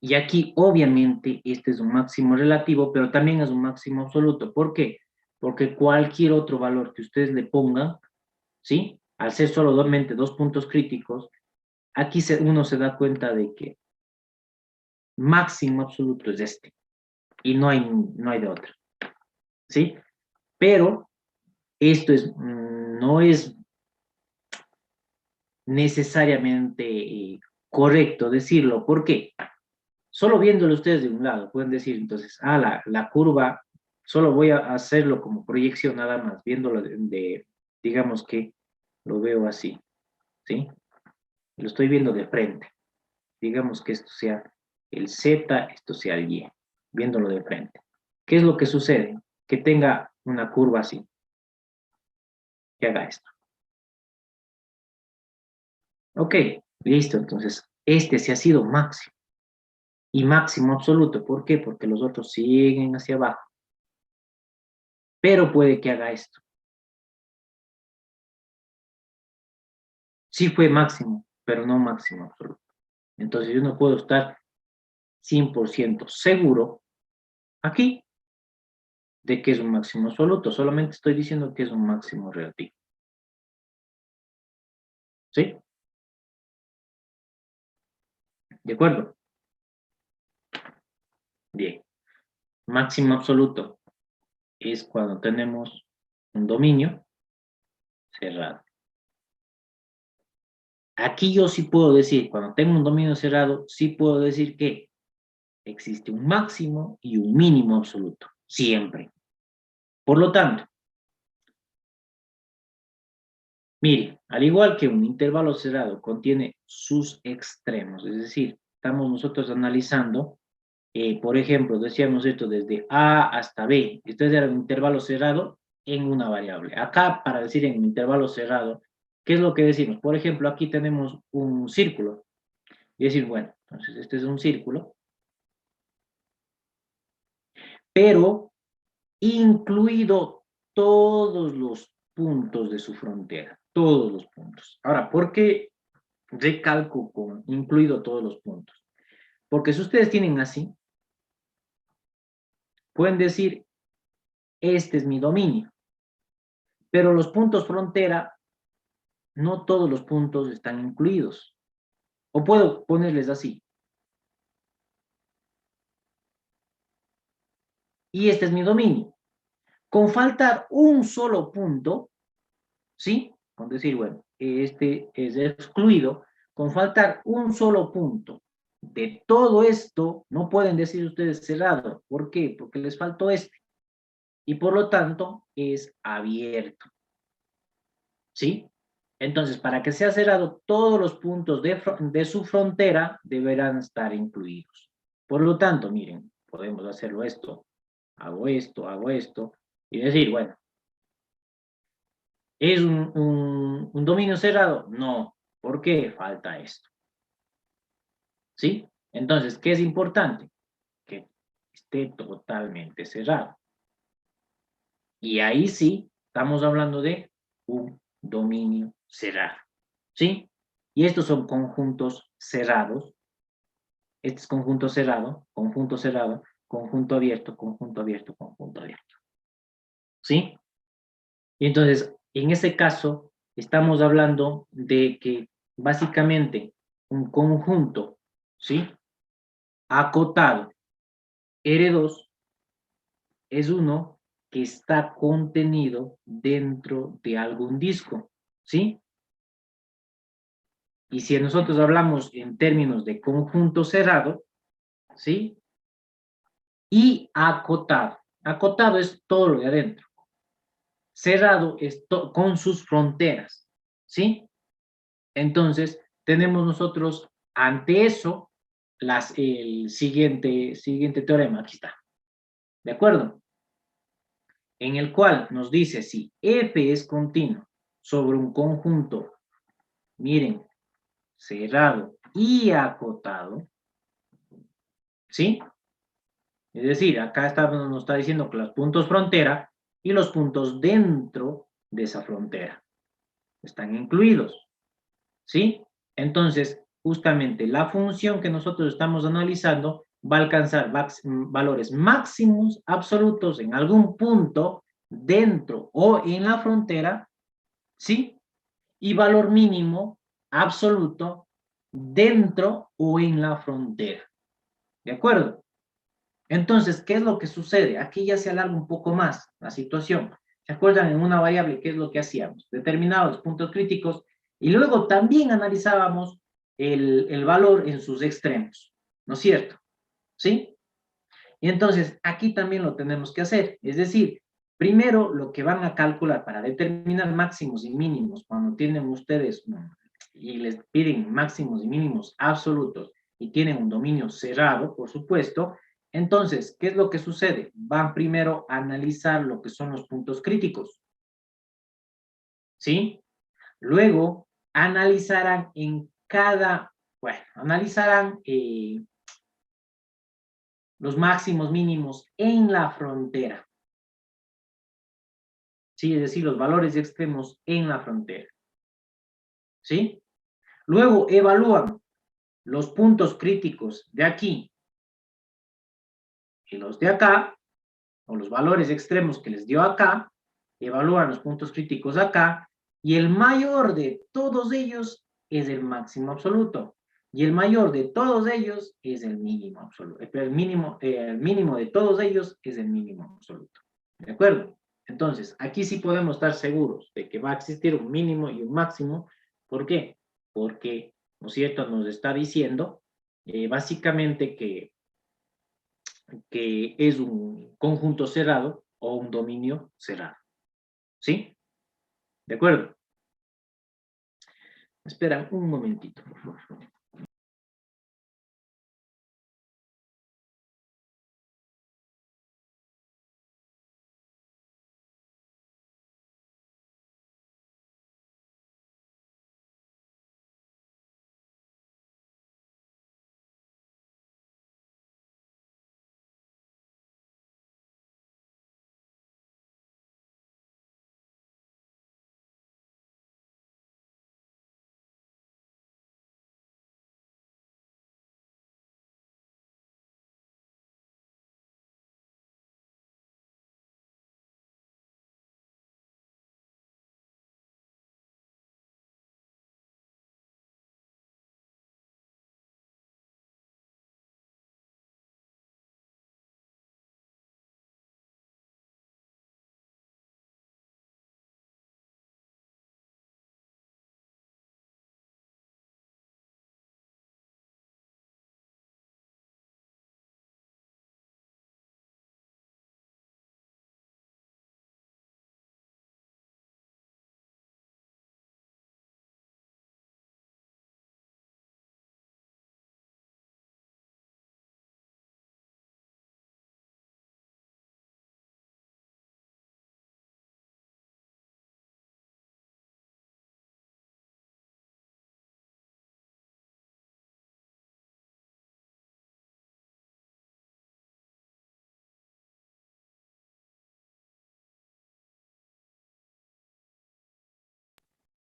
Y aquí, obviamente, este es un máximo relativo, pero también es un máximo absoluto. ¿Por qué? Porque cualquier otro valor que ustedes le pongan, ¿sí? Al ser solamente dos puntos críticos, aquí uno se da cuenta de que máximo absoluto es este. Y no hay de otro. ¿Sí? Pero esto no es necesariamente correcto decirlo. ¿Por qué? solo viéndolo ustedes de un lado, pueden decir entonces, la curva, solo voy a hacerlo como proyección nada más, viéndolo digamos que lo veo así, ¿sí? Lo estoy viendo de frente. Digamos que esto sea el Z, esto sea el Y, viéndolo de frente. ¿Qué es lo que sucede? Que tenga una curva así, que haga esto. Ok, listo, entonces, este sí ha sido máximo. Y máximo absoluto, ¿por qué? Porque los otros siguen hacia abajo. Pero puede que haga esto. Sí fue máximo, pero no máximo absoluto. Entonces yo no puedo estar 100% seguro aquí de que es un máximo absoluto. Solamente estoy diciendo que es un máximo relativo. ¿Sí? ¿De acuerdo? Bien. Máximo absoluto es cuando tenemos un dominio cerrado. Aquí yo sí puedo decir, cuando tengo un dominio cerrado, sí puedo decir que existe un máximo y un mínimo absoluto, siempre. Por lo tanto, mire, al igual que un intervalo cerrado contiene sus extremos, es decir, estamos nosotros analizando, por ejemplo, decíamos esto desde A hasta B, esto era un intervalo cerrado en una variable. Acá, para decir en un intervalo cerrado, ¿qué es lo que decimos? Por ejemplo, aquí tenemos un círculo, y decir, bueno, entonces este es un círculo, pero incluido todos los puntos de su frontera, todos los puntos. Ahora, ¿por qué recalco con incluido todos los puntos? Porque si ustedes tienen así, pueden decir, este es mi dominio, pero los puntos frontera, no todos los puntos están incluidos. O puedo ponerles así. Y este es mi dominio. Con faltar un solo punto, ¿sí? Con decir, bueno, este es excluido, con faltar un solo punto de todo esto, no pueden decir ustedes cerrado. ¿Por qué? Porque les faltó este. Y por lo tanto, es abierto. ¿Sí? Entonces, para que sea cerrado, todos los puntos de su frontera deberán estar incluidos. Por lo tanto, miren, podemos hacerlo esto, hago esto, y decir, bueno, ¿es un dominio cerrado? No. ¿Por qué? Falta esto. ¿Sí? Entonces, ¿qué es importante? Que esté totalmente cerrado. Y ahí sí, estamos hablando de un dominio cerrado. ¿Sí? Y estos son conjuntos cerrados. Este es conjunto cerrado, conjunto abierto, conjunto abierto, conjunto abierto. ¿Sí? Y entonces, en ese caso, estamos hablando de que básicamente un conjunto, ¿sí? Acotado, R2, es uno que está contenido dentro de algún disco, ¿sí? Y si nosotros hablamos en términos de conjunto cerrado, ¿sí? Y acotado. Acotado es todo lo de adentro. Cerrado es con sus fronteras, ¿sí? Entonces, tenemos nosotros ante eso el siguiente teorema, aquí está, ¿de acuerdo? En el cual nos dice si F es continuo sobre un conjunto, miren, cerrado y acotado, ¿sí? Es decir, acá nos está diciendo que los puntos frontera y los puntos dentro de esa frontera están incluidos, ¿sí? Entonces, justamente la función que nosotros estamos analizando va a alcanzar valores máximos absolutos en algún punto dentro o en la frontera, ¿sí? Y valor mínimo absoluto dentro o en la frontera. ¿De acuerdo? Entonces, ¿qué es lo que sucede? Aquí ya se alarga un poco más la situación. ¿Se acuerdan en una variable qué es lo que hacíamos? Determinados puntos críticos y luego también analizábamos el valor en sus extremos, ¿no es cierto? ¿Sí? Y entonces, aquí también lo tenemos que hacer. Es decir, primero lo que van a calcular para determinar máximos y mínimos, cuando tienen ustedes y les piden máximos y mínimos absolutos y tienen un dominio cerrado, por supuesto, entonces, ¿qué es lo que sucede? Van primero a analizar lo que son los puntos críticos. ¿Sí? Luego, analizarán en cada, bueno, analizarán los máximos mínimos en la frontera. ¿Sí? Es decir, los valores extremos en la frontera. ¿Sí? Luego evalúan los puntos críticos de aquí y los de acá, o los valores extremos que les dio acá, evalúan los puntos críticos acá, y el mayor de todos ellos es el máximo absoluto. Y el mayor de todos ellos es el mínimo absoluto. El mínimo de todos ellos es el mínimo absoluto. ¿De acuerdo? Entonces, aquí sí podemos estar seguros de que va a existir un mínimo y un máximo. ¿Por qué? Porque, ¿no es cierto?, nos está diciendo básicamente que es un conjunto cerrado o un dominio cerrado. ¿Sí? ¿De acuerdo? Espera un momentito, por favor.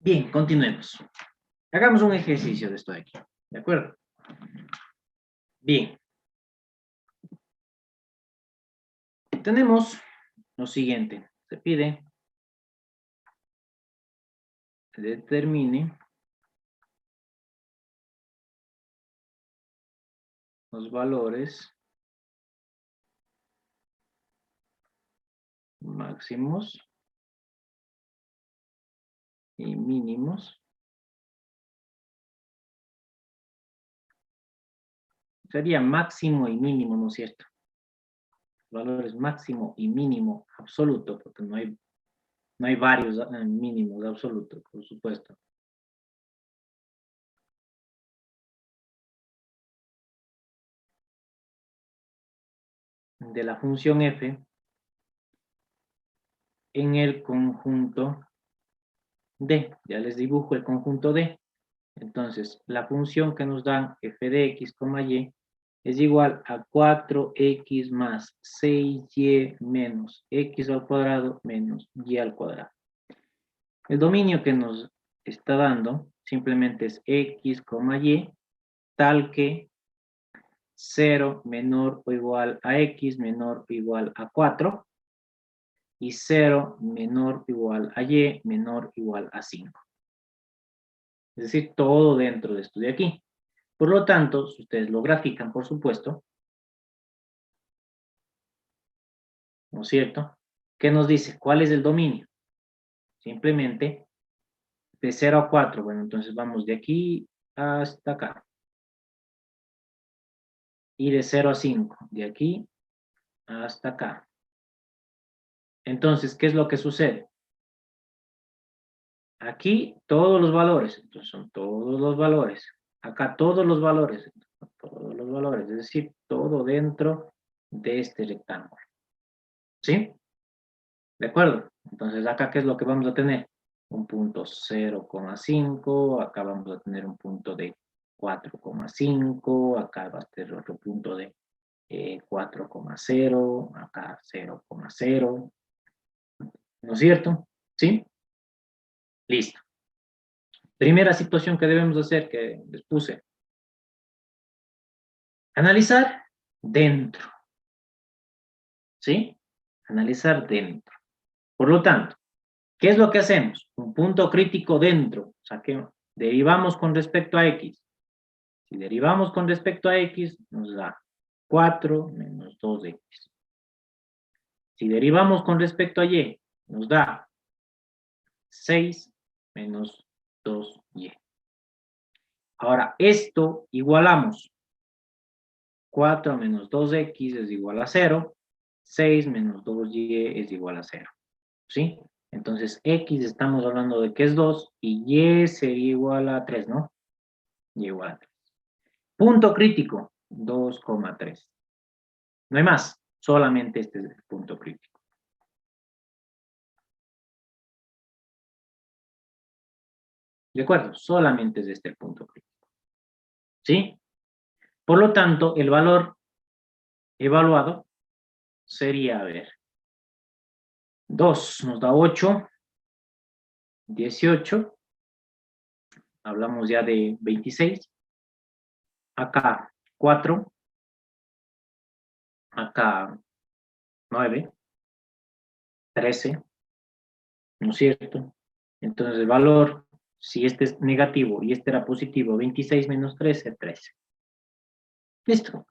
Bien, continuemos. Hagamos un ejercicio de esto de aquí. ¿De acuerdo? Bien. Tenemos lo siguiente. Se pide que determine los valores máximos y mínimos. Sería máximo y mínimo, ¿no es cierto? Valores máximo y mínimo absoluto, porque no hay varios mínimos absolutos, por supuesto. De la función f en el conjunto D. Ya les dibujo el conjunto D. Entonces, la función que nos dan f de x, y es igual a 4x más 6y menos x al cuadrado menos y al cuadrado. El dominio que nos está dando simplemente es x, y, tal que 0 menor o igual a x menor o igual a 4 y 0 menor o igual a y menor o igual a 5. Es decir, todo dentro de esto de aquí. Por lo tanto, si ustedes lo grafican, por supuesto, ¿no es cierto? ¿Qué nos dice? ¿Cuál es el dominio? Simplemente de 0 a 4. Bueno, entonces vamos de aquí hasta acá. y de 0 a 5, de aquí hasta acá. Entonces, ¿qué es lo que sucede? Aquí todos los valores, entonces son todos los valores. Acá todos los valores, es decir, todo dentro de este rectángulo. ¿Sí? ¿De acuerdo? Entonces, acá, ¿qué es lo que vamos a tener? Un punto 0,5, acá vamos a tener un punto de 4,5, acá va a tener otro punto de 4,0, acá 0,0, ¿no es cierto? ¿Sí? Listo. Primera situación que debemos hacer, que les puse. Analizar dentro. ¿Sí? Analizar dentro. Por lo tanto, ¿qué es lo que hacemos? Un punto crítico dentro. O sea, que derivamos con respecto a X. Si derivamos con respecto a X, nos da 4 menos 2X. Si derivamos con respecto a Y, nos da 6 menos 2Y. Ahora, esto igualamos. 4 menos 2X es igual a 0. 6 menos 2Y es igual a 0. ¿Sí? Entonces, X estamos hablando de que es 2 y Y sería igual a 3, ¿no? Y igual a 3. Punto crítico, 2,3. No hay más, solamente este es el punto crítico. ¿De acuerdo? Solamente es este el punto crítico. ¿Sí? Por lo tanto, el valor evaluado sería, a ver, 2 nos da 8, 18, hablamos ya de 26, acá 4, acá 9, 13, ¿no es cierto? Entonces el valor, si este es negativo y este era positivo, 26 menos 13, 13. Listo.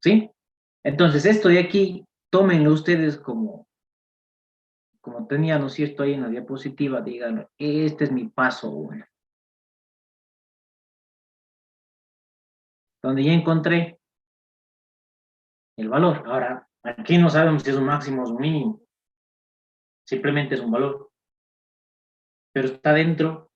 ¿Sí? Entonces esto de aquí, tómenlo ustedes como tenía, ¿no es cierto?, ahí en la diapositiva, digan, este es mi paso 1. Donde ya encontré el valor. Ahora, aquí no sabemos si es un máximo o un mínimo. Simplemente es un valor. Pero está dentro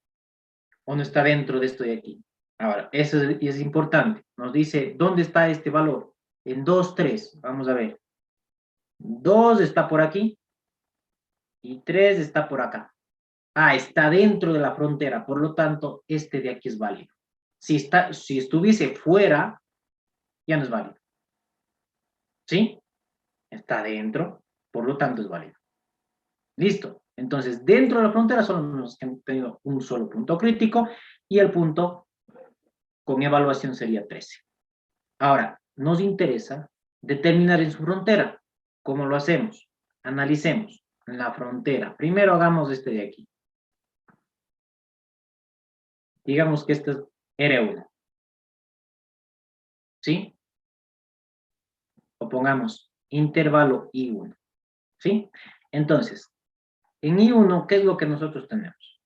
o no está dentro de esto de aquí. Ahora, eso es importante. Nos dice, ¿dónde está este valor? En 2, 3. Vamos a ver. 2 está por aquí y 3 está por acá. Ah, está dentro de la frontera. Por lo tanto, este de aquí es válido. Si estuviese fuera, ya no es válido. ¿Sí? Está dentro, por lo tanto es válido. Listo. Entonces, dentro de la frontera solo nos hemos tenido un solo punto crítico y el punto con evaluación sería 13. Ahora, nos interesa determinar en su frontera. ¿Cómo lo hacemos? Analicemos en la frontera. Primero hagamos este de aquí. Digamos que este es R1. ¿Sí? O pongamos intervalo I1. ¿Sí? Entonces, en I1, ¿qué es lo que nosotros tenemos?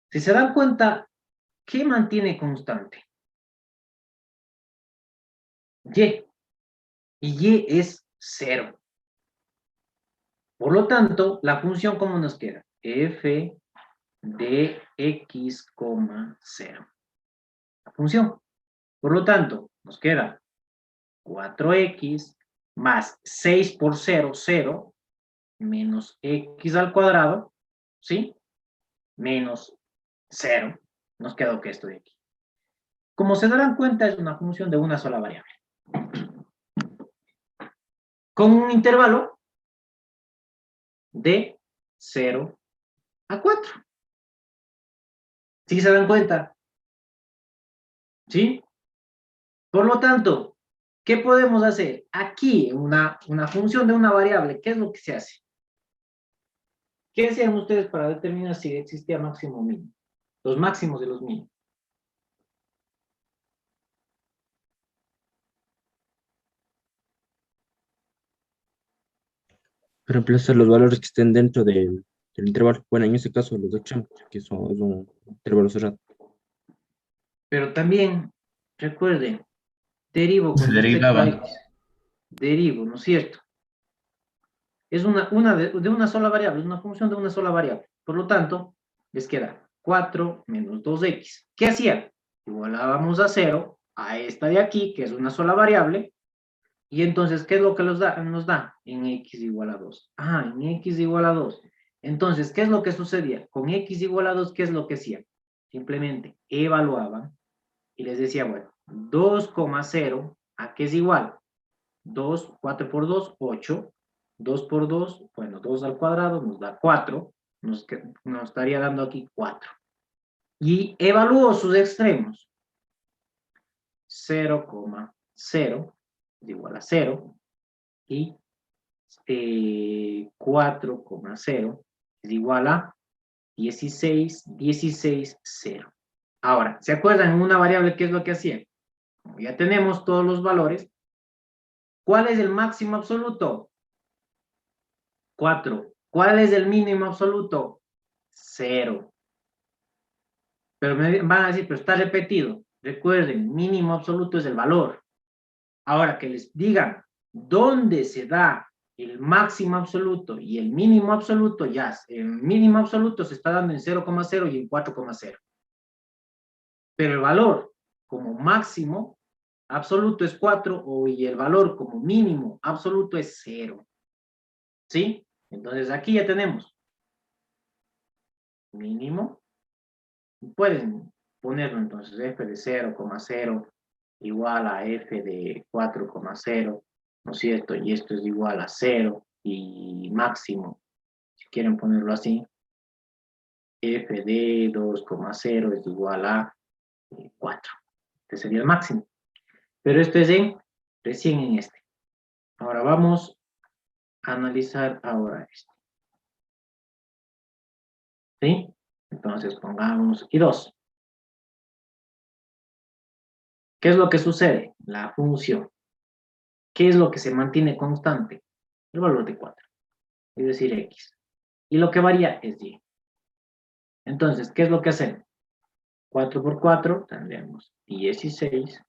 Si se dan cuenta, ¿qué mantiene constante? Y. Y Y es 0. Por lo tanto, la función, ¿cómo nos queda? F de x, 0. La función. Por lo tanto, nos queda 4x más 6 por 0, 0, menos x al cuadrado, ¿sí? Menos 0. Nos quedó que esto de aquí. Como se darán cuenta, es una función de una sola variable. Con un intervalo de 0 a 4. ¿Sí se dan cuenta? ¿Sí? Por lo tanto, ¿qué podemos hacer? Aquí, una función de una variable, ¿qué es lo que se hace? ¿Qué hacían ustedes para determinar si existía máximo o mínimo? Los máximos y los mínimos. Reemplazar los valores que estén dentro del intervalo. Bueno, en este caso los de Champ, que es un intervalo cerrado. Pero también Recuerden, derivo con Se respecto a derivaba. X. Derivo, ¿no es cierto? Es de una sola variable, es una función de una sola variable. Por lo tanto, les queda 4 menos 2x. ¿Qué hacía? Igualábamos a 0 a esta de aquí, que es una sola variable, y entonces, ¿qué es lo que nos da? En x igual a 2. Ah, en x igual a 2. Entonces, ¿qué es lo que sucedía? Con x igual a 2, ¿qué es lo que hacía? Simplemente evaluaban y les decía, bueno, 2,0, ¿a qué es igual? 2, 4 por 2, 8. 2 por 2, bueno, 2 al cuadrado nos da 4. Nos estaría dando aquí 4. Y evalúo sus extremos. 0,0 es igual a 0. Y 4,0 es igual a 16, 16, 0. Ahora, ¿se acuerdan en una variable qué es lo que hacía? Como ya tenemos todos los valores, ¿cuál es el máximo absoluto? 4. ¿Cuál es el mínimo absoluto? 0. Pero me van a decir, pero está repetido. Recuerden, mínimo absoluto es el valor. Ahora que les digan dónde se da el máximo absoluto y el mínimo absoluto, ya, el mínimo absoluto se está dando en 0,0 y en 4,0. Pero el valor como máximo absoluto es 4 y el valor como mínimo absoluto es 0. ¿Sí? Entonces aquí ya tenemos mínimo. Pueden ponerlo entonces f de 0,0 igual a f de 4,0, ¿no es cierto? Y esto es igual a 0 y máximo, si quieren ponerlo así, f de 2,0 es igual a 4. Este sería el máximo. Pero esto es recién en este. Ahora vamos a analizar ahora esto. ¿Sí? Entonces pongamos y 2. ¿Qué es lo que sucede? La función. ¿Qué es lo que se mantiene constante? El valor de 4, es decir, x. Y lo que varía es y. Entonces, ¿qué es lo que hacemos? 4 por 4 tendremos 16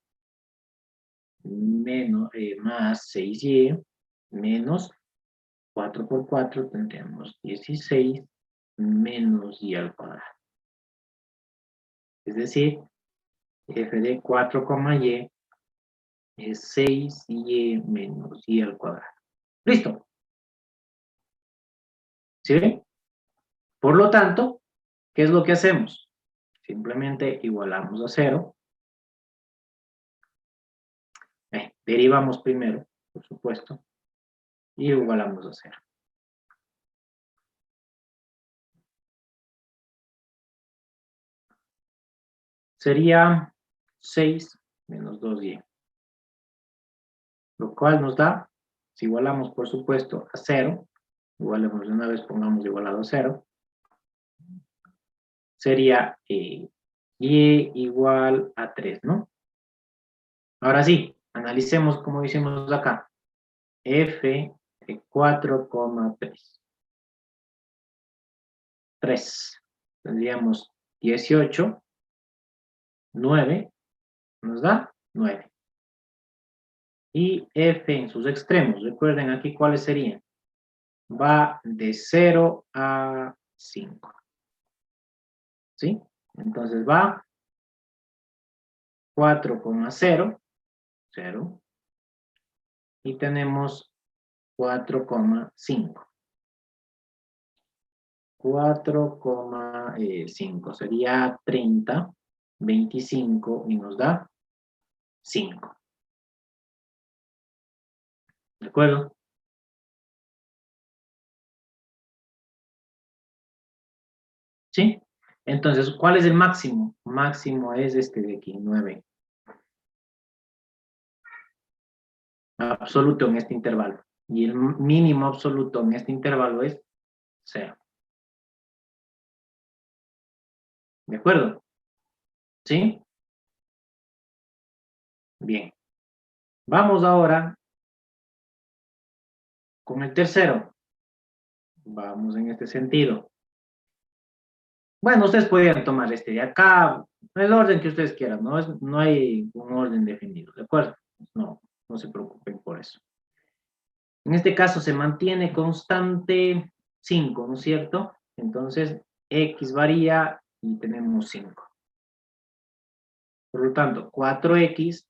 menos, más 6y menos 4 por 4 tendremos 16 menos y al cuadrado. Es decir, f de 4, y es 6y menos y al cuadrado. ¿Listo? ¿Sí ven? Por lo tanto, ¿qué es lo que hacemos? Simplemente igualamos a 0. Derivamos primero, por supuesto, y igualamos a 0. Sería 6 menos 2y. Lo cual nos da, si igualamos por supuesto a 0, igualemos de una vez, pongamos igualado a 0, sería y igual a 3, ¿no? Ahora sí, analicemos como hicimos acá. F de 4,3. 3. Tendríamos 18, 9, nos da 9. Y f en sus extremos, recuerden aquí cuáles serían. Va de 0 a 5. ¿Sí? Entonces va 4,0, 0. Y tenemos 4,5. 4,5 sería 30, 25 y nos da 5. ¿De acuerdo? ¿Sí? Entonces, ¿cuál es el máximo? Máximo es este de aquí, 9. Absoluto en este intervalo. Y el mínimo absoluto en este intervalo es 0. ¿De acuerdo? ¿Sí? Bien. Vamos ahora con el tercero. Vamos en este sentido. Bueno, ustedes podrían tomar este de acá, el orden que ustedes quieran, no hay un orden definido, ¿de acuerdo? No se preocupen por eso. En este caso se mantiene constante 5, ¿no es cierto? Entonces, x varía y tenemos 5. Por lo tanto, 4x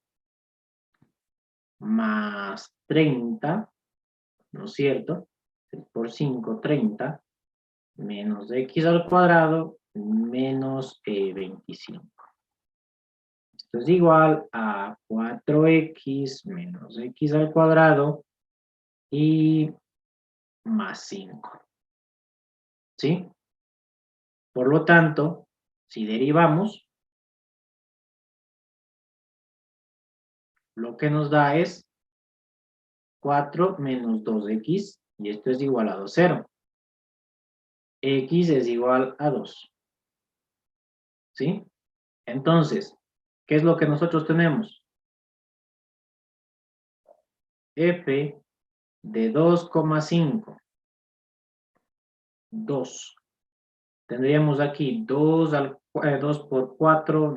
más 30, ¿no es cierto? Por 5, 30, menos x al cuadrado, menos 25. Esto es igual a 4x menos x al cuadrado y más 5. ¿Sí? Por lo tanto, si derivamos, lo que nos da es 4 menos 2x, y esto es igual a 2, 0. X es igual a 2. ¿Sí? Entonces, ¿qué es lo que nosotros tenemos? F de 2,5. 2. Tendríamos aquí 2 por 4,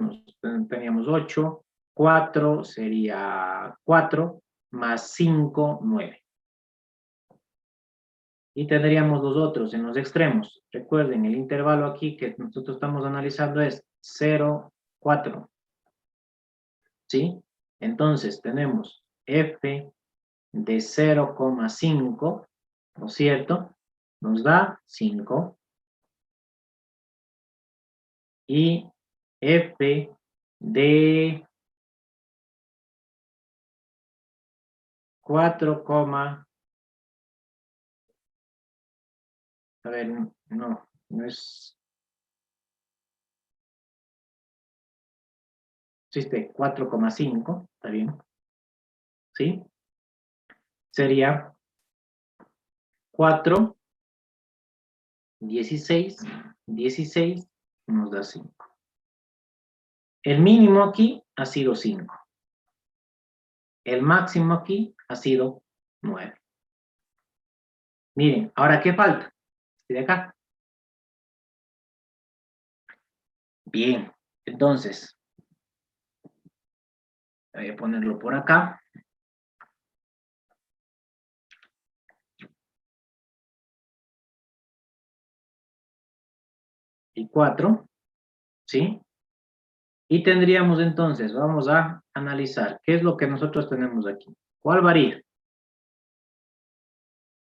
teníamos 8. 4 sería 4, más 5, 9. Y tendríamos los otros en los extremos. Recuerden, el intervalo aquí que nosotros estamos analizando es 0, 4. ¿Sí? Entonces tenemos f de 0,5, ¿no es cierto? Nos da 5. Y f de 4, a ver, no es, existe 4,5, ¿está bien? ¿Sí? Sería 4, 16, 16 nos da 5. El mínimo aquí ha sido 5. El máximo aquí ha sido 9. Miren, ahora, ¿qué falta? Este de acá. Bien, entonces, voy a ponerlo por acá. Y 4, ¿sí? Y tendríamos entonces, vamos a analizar, ¿qué es lo que nosotros tenemos aquí? ¿Cuál varía?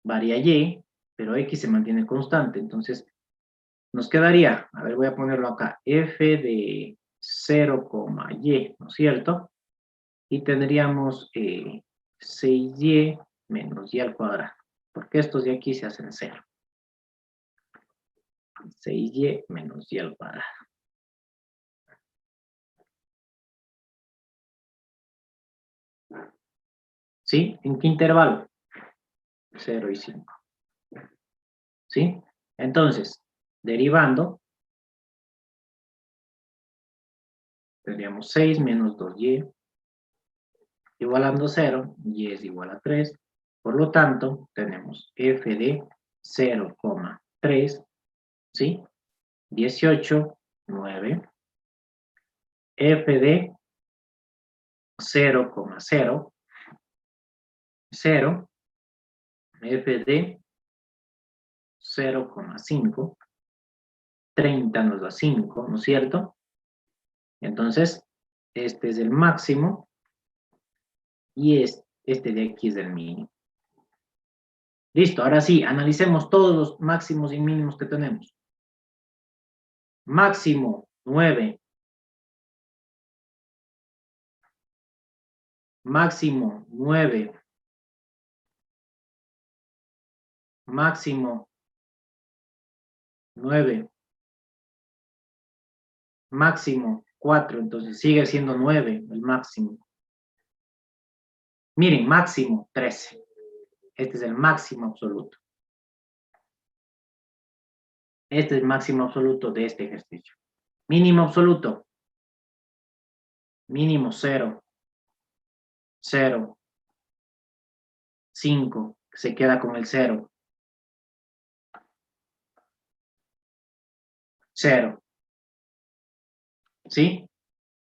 Varía y, pero x se mantiene constante, entonces nos quedaría, a ver, voy a ponerlo acá, f de 0, y, ¿no es cierto? Y tendríamos 6y menos y al cuadrado, porque estos de aquí se hacen 0. 6y menos y al cuadrado. ¿Sí? ¿En qué intervalo? 0 y 5. ¿Sí? Entonces, derivando, tendríamos 6 menos 2y, igualando 0, y es igual a 3. Por lo tanto, tenemos f de 0,3, ¿sí? 18, 9. F de 0,0, 0. F de 0,5. 30 nos da 5, ¿no es cierto? Entonces, este es el máximo y este de aquí es el mínimo. Listo, ahora sí, analicemos todos los máximos y mínimos que tenemos. Máximo 9. Máximo 9. Máximo 9. Máximo 4, entonces sigue siendo 9 el máximo. Miren, máximo 13. Este es el máximo absoluto. Este es el máximo absoluto de este ejercicio. Mínimo absoluto. Mínimo 0. 0. 5. Se queda con el 0. 0. ¿Sí?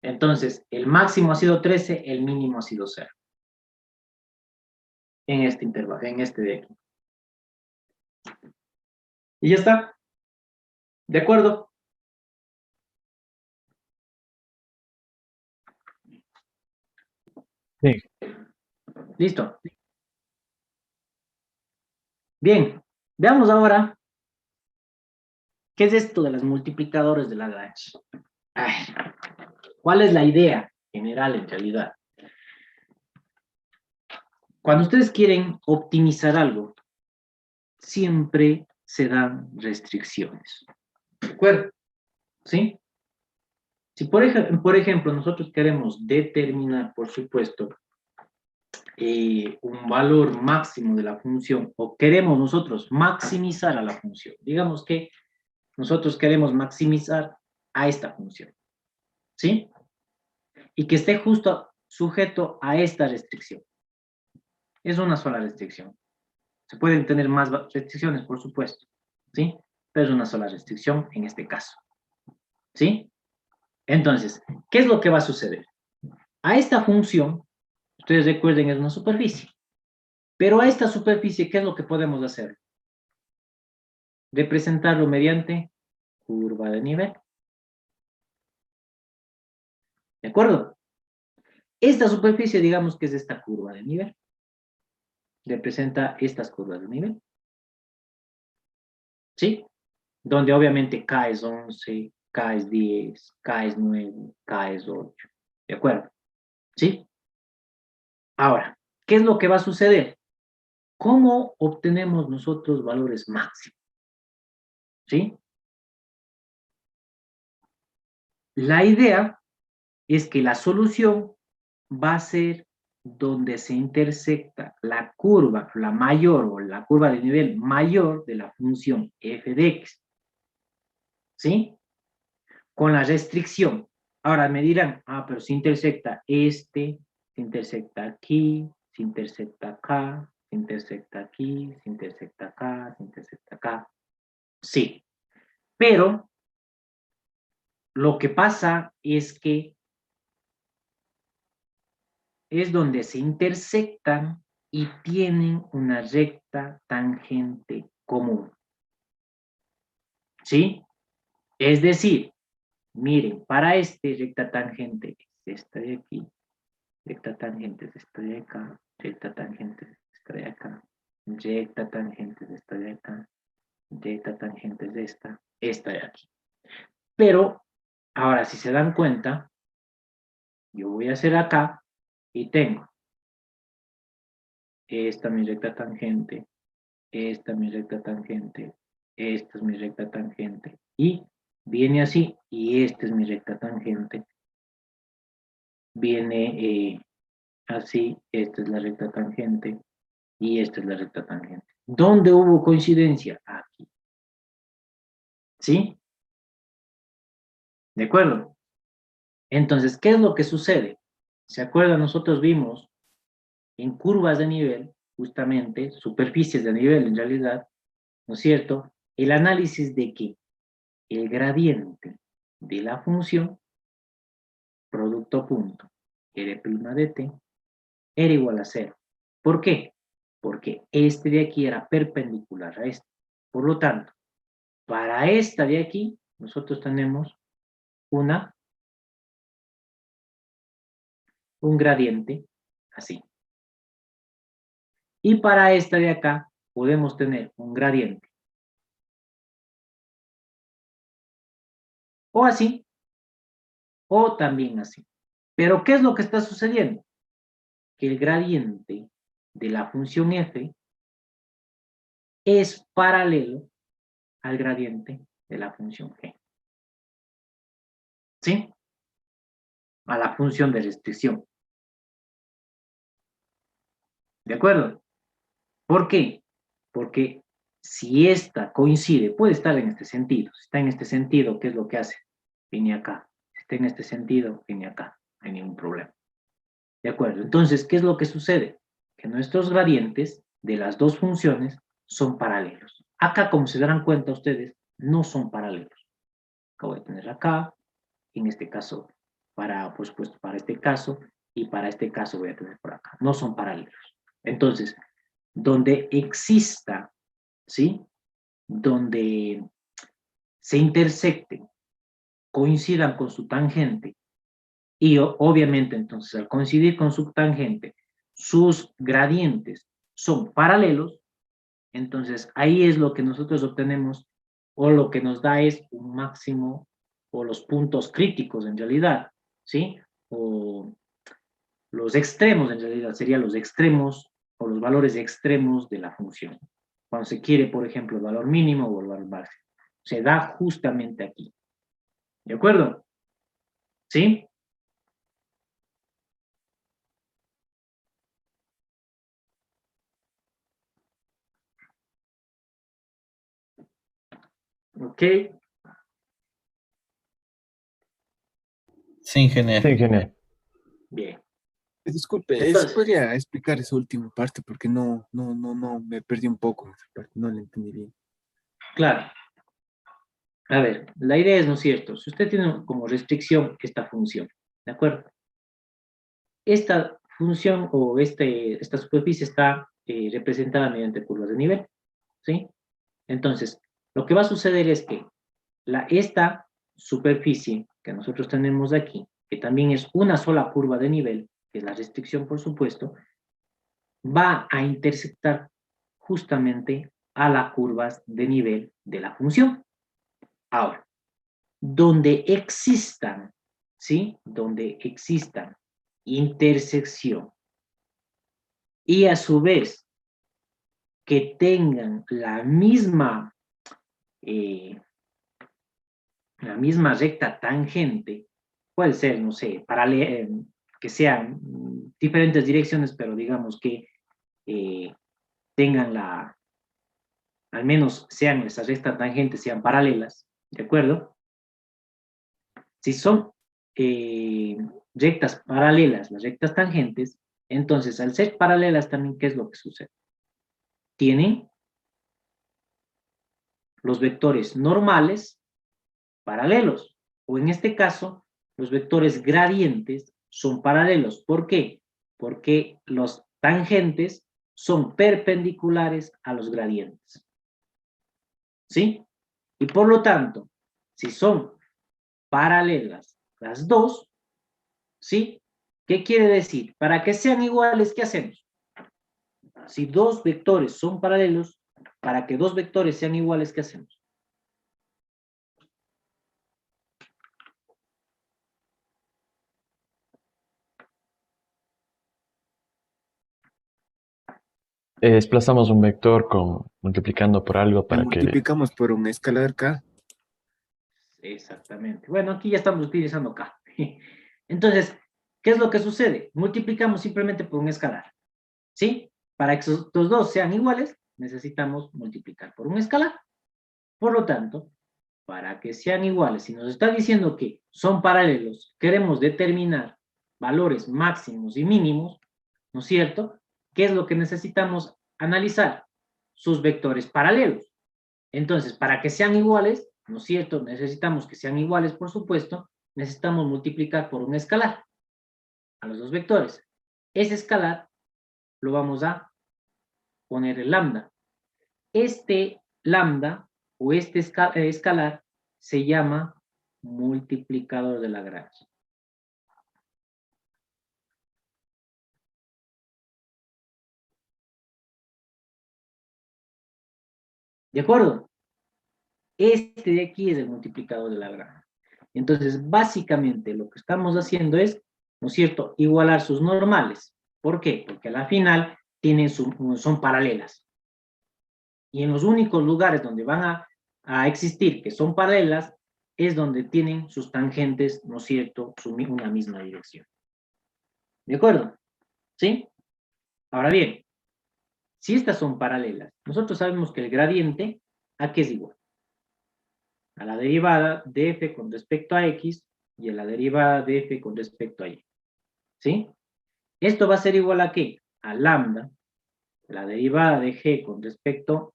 Entonces, el máximo ha sido 13, el mínimo ha sido 0. En este intervalo, en este de aquí. Y ya está. ¿De acuerdo? Sí. Listo. Bien. Veamos ahora qué es esto de los multiplicadores de Lagrange. Ay, ¿cuál es la idea general en realidad? Cuando ustedes quieren optimizar algo, siempre se dan restricciones. ¿De acuerdo? ¿Sí? Si por ejemplo nosotros queremos determinar, por supuesto, un valor máximo de la función, o queremos nosotros maximizar a la función, digamos que nosotros queremos maximizar a esta función, ¿sí? Y que esté justo sujeto a esta restricción. Es una sola restricción. Se pueden tener más restricciones, por supuesto, ¿sí? Pero es una sola restricción en este caso, ¿sí? Entonces, ¿qué es lo que va a suceder? A esta función, ustedes recuerden, es una superficie. Pero a esta superficie, ¿qué es lo que podemos hacer? Representarlo mediante curva de nivel. ¿De acuerdo? Esta superficie, digamos que es esta curva de nivel. Representa estas curvas de nivel. ¿Sí? Donde obviamente K es 11, K es 10, K es 9, K es 8. ¿De acuerdo? ¿Sí? Ahora, ¿qué es lo que va a suceder? ¿Cómo obtenemos nosotros valores máximos? ¿Sí? La idea es que la solución va a ser donde se intersecta la curva, la mayor o la curva de nivel mayor de la función f de x. ¿Sí? Con la restricción. Ahora me dirán, pero se intersecta se intersecta aquí, se intersecta acá, se intersecta aquí, se intersecta acá, se intersecta acá. Sí, pero lo que pasa es que es donde se intersectan y tienen una recta tangente común. ¿Sí? Es decir, miren, para este recta tangente es esta de aquí, recta tangente es esta de acá, recta tangente es esta de acá, recta tangente es esta de acá, recta tangente es esta de aquí. Pero, ahora si se dan cuenta, yo voy a hacer acá y tengo esta mi recta tangente, esta mi recta tangente, esta es mi recta tangente, y viene así, y esta es mi recta tangente, viene así, esta es la recta tangente, y esta es la recta tangente. ¿Dónde hubo coincidencia? Aquí. ¿Sí? ¿De acuerdo? Entonces, ¿qué es lo que sucede? ¿Se acuerdan? Nosotros vimos en curvas de nivel, justamente, superficies de nivel en realidad, ¿no es cierto? El análisis de que el gradiente de la función, producto punto, R' de t, era igual a 0. ¿Por qué? Porque este de aquí era perpendicular a este. Por lo tanto, para esta de aquí, nosotros tenemos un gradiente así. Y para esta de acá, podemos tener un gradiente o así, o también así. Pero, ¿qué es lo que está sucediendo? Que el gradiente de la función f es paralelo al gradiente de la función g. ¿Sí? A la función de restricción. ¿De acuerdo? ¿Por qué? Porque si esta coincide, puede estar en este sentido. Si está en este sentido, ¿qué es lo que hace? Viene acá. Si está en este sentido, viene acá. No hay ningún problema. ¿De acuerdo? Entonces, ¿qué es lo que sucede? Que nuestros gradientes de las dos funciones son paralelos. Acá, como se darán cuenta ustedes, no son paralelos. Acá voy a tener acá en este caso, por supuesto, para este caso, y para este caso voy a tener por acá. No son paralelos. Entonces, donde exista, ¿sí? Donde se intersecten, coincidan con su tangente, y obviamente entonces al coincidir con su tangente, sus gradientes son paralelos, entonces ahí es lo que nosotros obtenemos, o lo que nos da es un máximo, o los puntos críticos en realidad, ¿sí? O los extremos en realidad, serían los extremos, o los valores extremos de la función. Cuando se quiere, por ejemplo, el valor mínimo o el valor máximo. Se da justamente aquí. ¿De acuerdo? ¿Sí? ¿Ok? Sí, ingeniero. Sí, genial. Bien. Disculpe, Entonces, ¿podría explicar esa última parte? Porque no, me perdí un poco en esa parte, no la entendí bien. claro. A ver, la idea es, ¿no es cierto? Si usted tiene como restricción esta función, ¿de acuerdo? Esta función o esta superficie está representada mediante curvas de nivel, ¿sí? Entonces, lo que va a suceder es que esta superficie que nosotros tenemos aquí, que también es una sola curva de nivel, que es la restricción, por supuesto, va a intersectar justamente a las curvas de nivel de la función. Ahora, donde existan, ¿sí? Donde existan intersección y a su vez que tengan eh, la misma recta tangente, puede ser, no sé, que sean diferentes direcciones, pero digamos que tengan al menos sean esas rectas tangentes, sean paralelas, ¿de acuerdo? Si son rectas paralelas, las rectas tangentes, entonces al ser paralelas también, ¿qué es lo que sucede? Tienen los vectores normales paralelos, o en este caso, los vectores gradientes son paralelos. ¿Por qué? Porque los tangentes son perpendiculares a los gradientes. ¿Sí? Y por lo tanto, si son paralelas las dos, ¿sí? ¿Qué quiere decir? Para que sean iguales, ¿qué hacemos? Si dos vectores son paralelos, para que dos vectores sean iguales, ¿qué hacemos? Desplazamos un vector multiplicando por algo Lo para que... multiplicamos por un escalar K. Exactamente. Bueno, aquí ya estamos utilizando K. Entonces, ¿qué es lo que sucede? Multiplicamos simplemente por un escalar. ¿Sí? Para que estos dos sean iguales, necesitamos multiplicar por un escalar. Por lo tanto, para que sean iguales, si nos está diciendo que son paralelos, queremos determinar valores máximos y mínimos, ¿no es cierto? ¿Qué es lo que necesitamos analizar? Sus vectores paralelos. Entonces, para que sean iguales, ¿no es cierto? Necesitamos que sean iguales, por supuesto, necesitamos multiplicar por un escalar a los dos vectores. Ese escalar lo vamos a poner el lambda. Este lambda o este escalar se llama multiplicador de Lagrange. ¿De acuerdo? Este de aquí es el multiplicador de Lagrange. Entonces, básicamente lo que estamos haciendo es, ¿no es cierto?, igualar sus normales. ¿Por qué? Porque a la final son paralelas. Y en los únicos lugares donde van a existir que son paralelas es donde tienen sus tangentes, ¿no es cierto?, una misma dirección. ¿De acuerdo? ¿Sí? Ahora bien, si estas son paralelas, nosotros sabemos que el gradiente, ¿a qué es igual? A la derivada de f con respecto a x y a la derivada de f con respecto a y. ¿Sí? Esto va a ser igual a ¿qué? A lambda, la derivada de g con respecto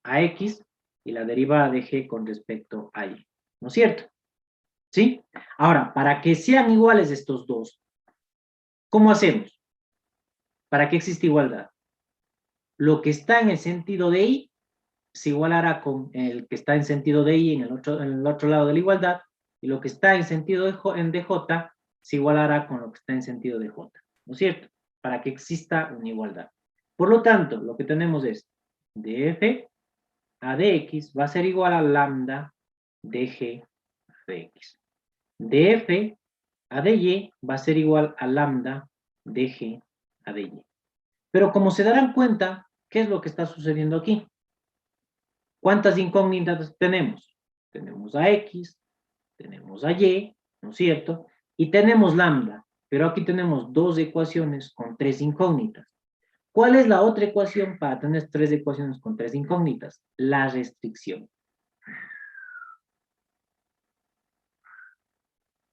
a x y la derivada de g con respecto a y. ¿No es cierto? ¿Sí? Ahora, para que sean iguales estos dos, ¿cómo hacemos? Para que exista igualdad. Lo que está en el sentido de I se igualará con el que está en sentido de I en el otro lado de la igualdad, y lo que está en sentido de J se igualará con lo que está en sentido de J, ¿no es cierto? Para que exista una igualdad. Por lo tanto, lo que tenemos es df a dx va a ser igual a lambda dg a dx. Df a dy va a ser igual a lambda dg a dy. Pero como se darán cuenta, ¿qué es lo que está sucediendo aquí? ¿Cuántas incógnitas tenemos? Tenemos a x, tenemos a y, ¿no es cierto? Y tenemos lambda, pero aquí tenemos dos ecuaciones con tres incógnitas. ¿Cuál es la otra ecuación para tener tres ecuaciones con tres incógnitas? La restricción.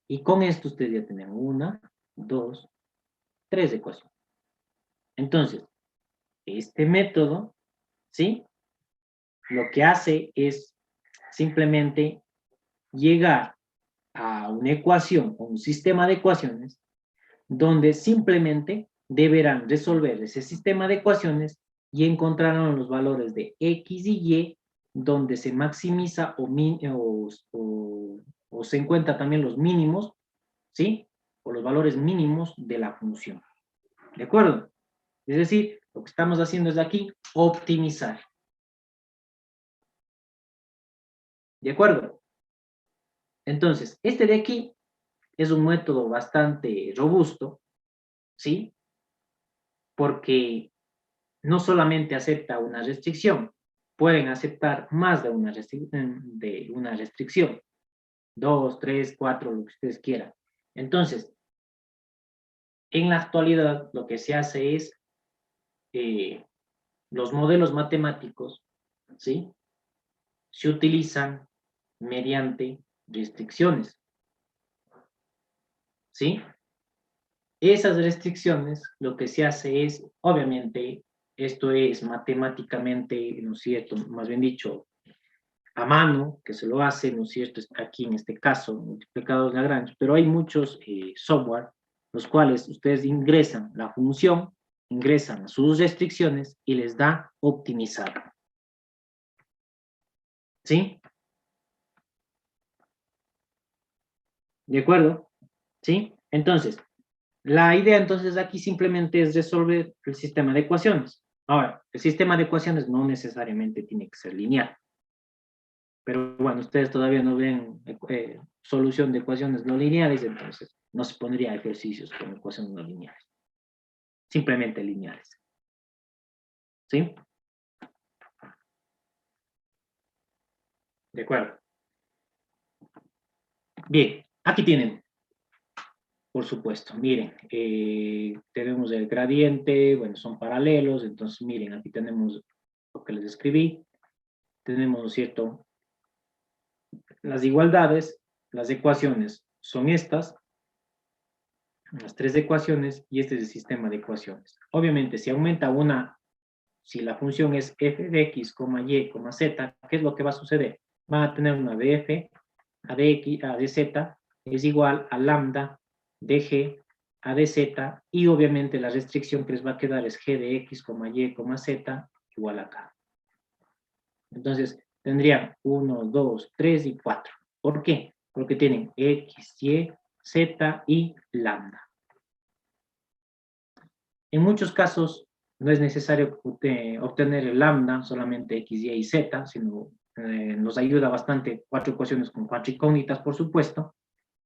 Y con esto ustedes ya tienen una, dos, tres ecuaciones. Entonces, este método, ¿sí? Lo que hace es simplemente llegar a una ecuación o un sistema de ecuaciones donde simplemente deberán resolver ese sistema de ecuaciones y encontrarán los valores de x y y donde se maximiza o se encuentran también los mínimos, ¿sí? O los valores mínimos de la función. ¿De acuerdo? Es decir, lo que estamos haciendo es aquí optimizar. ¿De acuerdo? Entonces, este de aquí es un método bastante robusto, ¿sí? Porque no solamente acepta una restricción, pueden aceptar más de una restricción, 2, 3, 4, lo que ustedes quieran. Entonces, en la actualidad lo que se hace es los modelos matemáticos, ¿sí? Se utilizan mediante restricciones, ¿sí? Esas restricciones, lo que se hace es, obviamente, esto es matemáticamente, ¿no es cierto? Más bien dicho, a mano, que se lo hace, ¿no es cierto? Aquí en este caso, multiplicados Lagrange, pero hay muchos software, los cuales ustedes ingresan la función, ingresan sus restricciones y les da optimizar. ¿Sí? ¿De acuerdo? ¿Sí? Entonces, la idea entonces aquí simplemente es resolver el sistema de ecuaciones. Ahora, el sistema de ecuaciones no necesariamente tiene que ser lineal. Pero bueno, ustedes todavía no ven solución de ecuaciones no lineales, entonces no se pondría ejercicios con ecuaciones no lineales. Simplemente lineales. ¿Sí? De acuerdo. Bien, aquí tienen, por supuesto, miren, tenemos el gradiente, bueno, son paralelos, entonces miren, aquí tenemos lo que les escribí, tenemos, ¿cierto? Las igualdades, las ecuaciones son estas, las tres ecuaciones, y este es el sistema de ecuaciones. Obviamente, si aumenta una, si la función es f de x, y, z, ¿qué es lo que va a suceder? Va a tener una de f a de x, a de z, es igual a lambda de g a de z, y obviamente la restricción que les va a quedar es g de x, y, z, igual a k. Entonces, tendrían 1, 2, 3 y 4. ¿Por qué? Porque tienen x, y, z y lambda. En muchos casos no es necesario obtener el lambda, solamente x, y y z, sino nos ayuda bastante cuatro ecuaciones con cuatro incógnitas, por supuesto,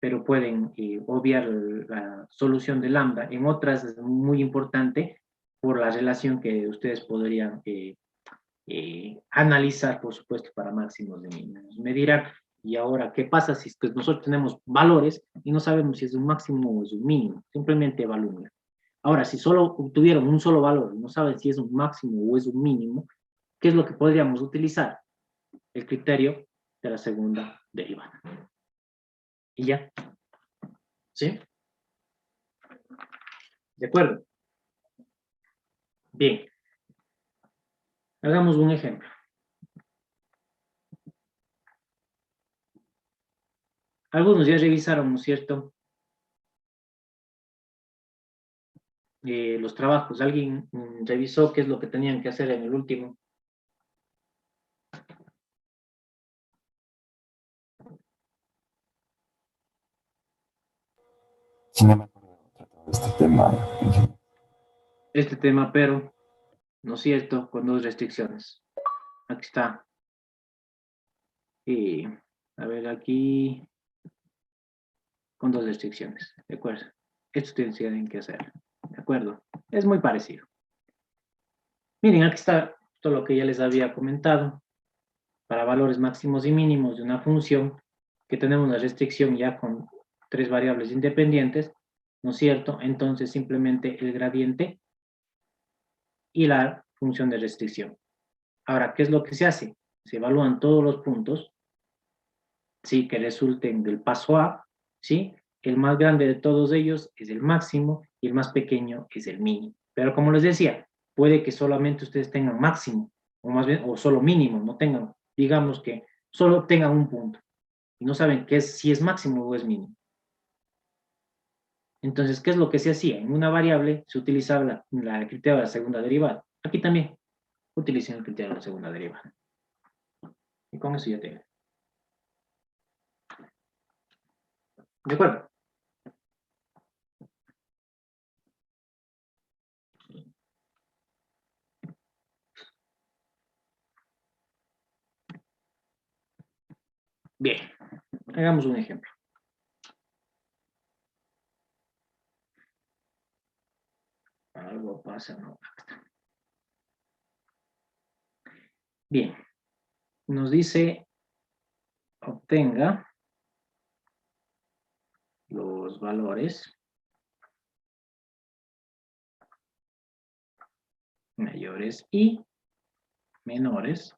pero pueden obviar la solución de lambda. En otras es muy importante por la relación que ustedes podrían analizar, por supuesto, para máximos de mínimos. Me dirán, ¿y ahora qué pasa si es que nosotros tenemos valores y no sabemos si es un máximo o es un mínimo? Simplemente evalúenlo. Ahora, si solo obtuvieron un solo valor y no saben si es un máximo o es un mínimo, ¿qué es lo que podríamos utilizar? El criterio de la segunda derivada. Y ya. ¿Sí? ¿De acuerdo? Bien. Hagamos un ejemplo. Algunos ya revisaron, ¿no es cierto? Los trabajos. ¿Alguien revisó qué es lo que tenían que hacer en el último? Si no me acuerdo, tratado de este tema. Este tema, pero, ¿no es cierto? Con dos restricciones. Aquí está. Y, a ver, aquí, con dos restricciones, ¿de acuerdo? Esto tienen que hacer, ¿de acuerdo? Es muy parecido. Miren, aquí está todo lo que ya les había comentado. Para valores máximos y mínimos de una función, que tenemos una restricción ya con tres variables independientes, ¿no es cierto? Entonces, simplemente el gradiente y la función de restricción. Ahora, ¿qué es lo que se hace? Se evalúan todos los puntos, ¿sí? Que resulten del paso A, ¿sí? El más grande de todos ellos es el máximo y el más pequeño es el mínimo. Pero como les decía, puede que solamente ustedes tengan máximo, o más bien, o solo mínimo, no tengan, digamos que solo tengan un punto y no saben qué es, si es máximo o es mínimo. Entonces, ¿qué es lo que se hacía? En una variable se utilizaba el criterio de la segunda derivada. Aquí también utilicen el criterio de la segunda derivada. Y con eso ya tengo. ¿De acuerdo? Bien, hagamos un ejemplo. Algo pasa, no. Bien, nos dice, obtenga los valores mayores y menores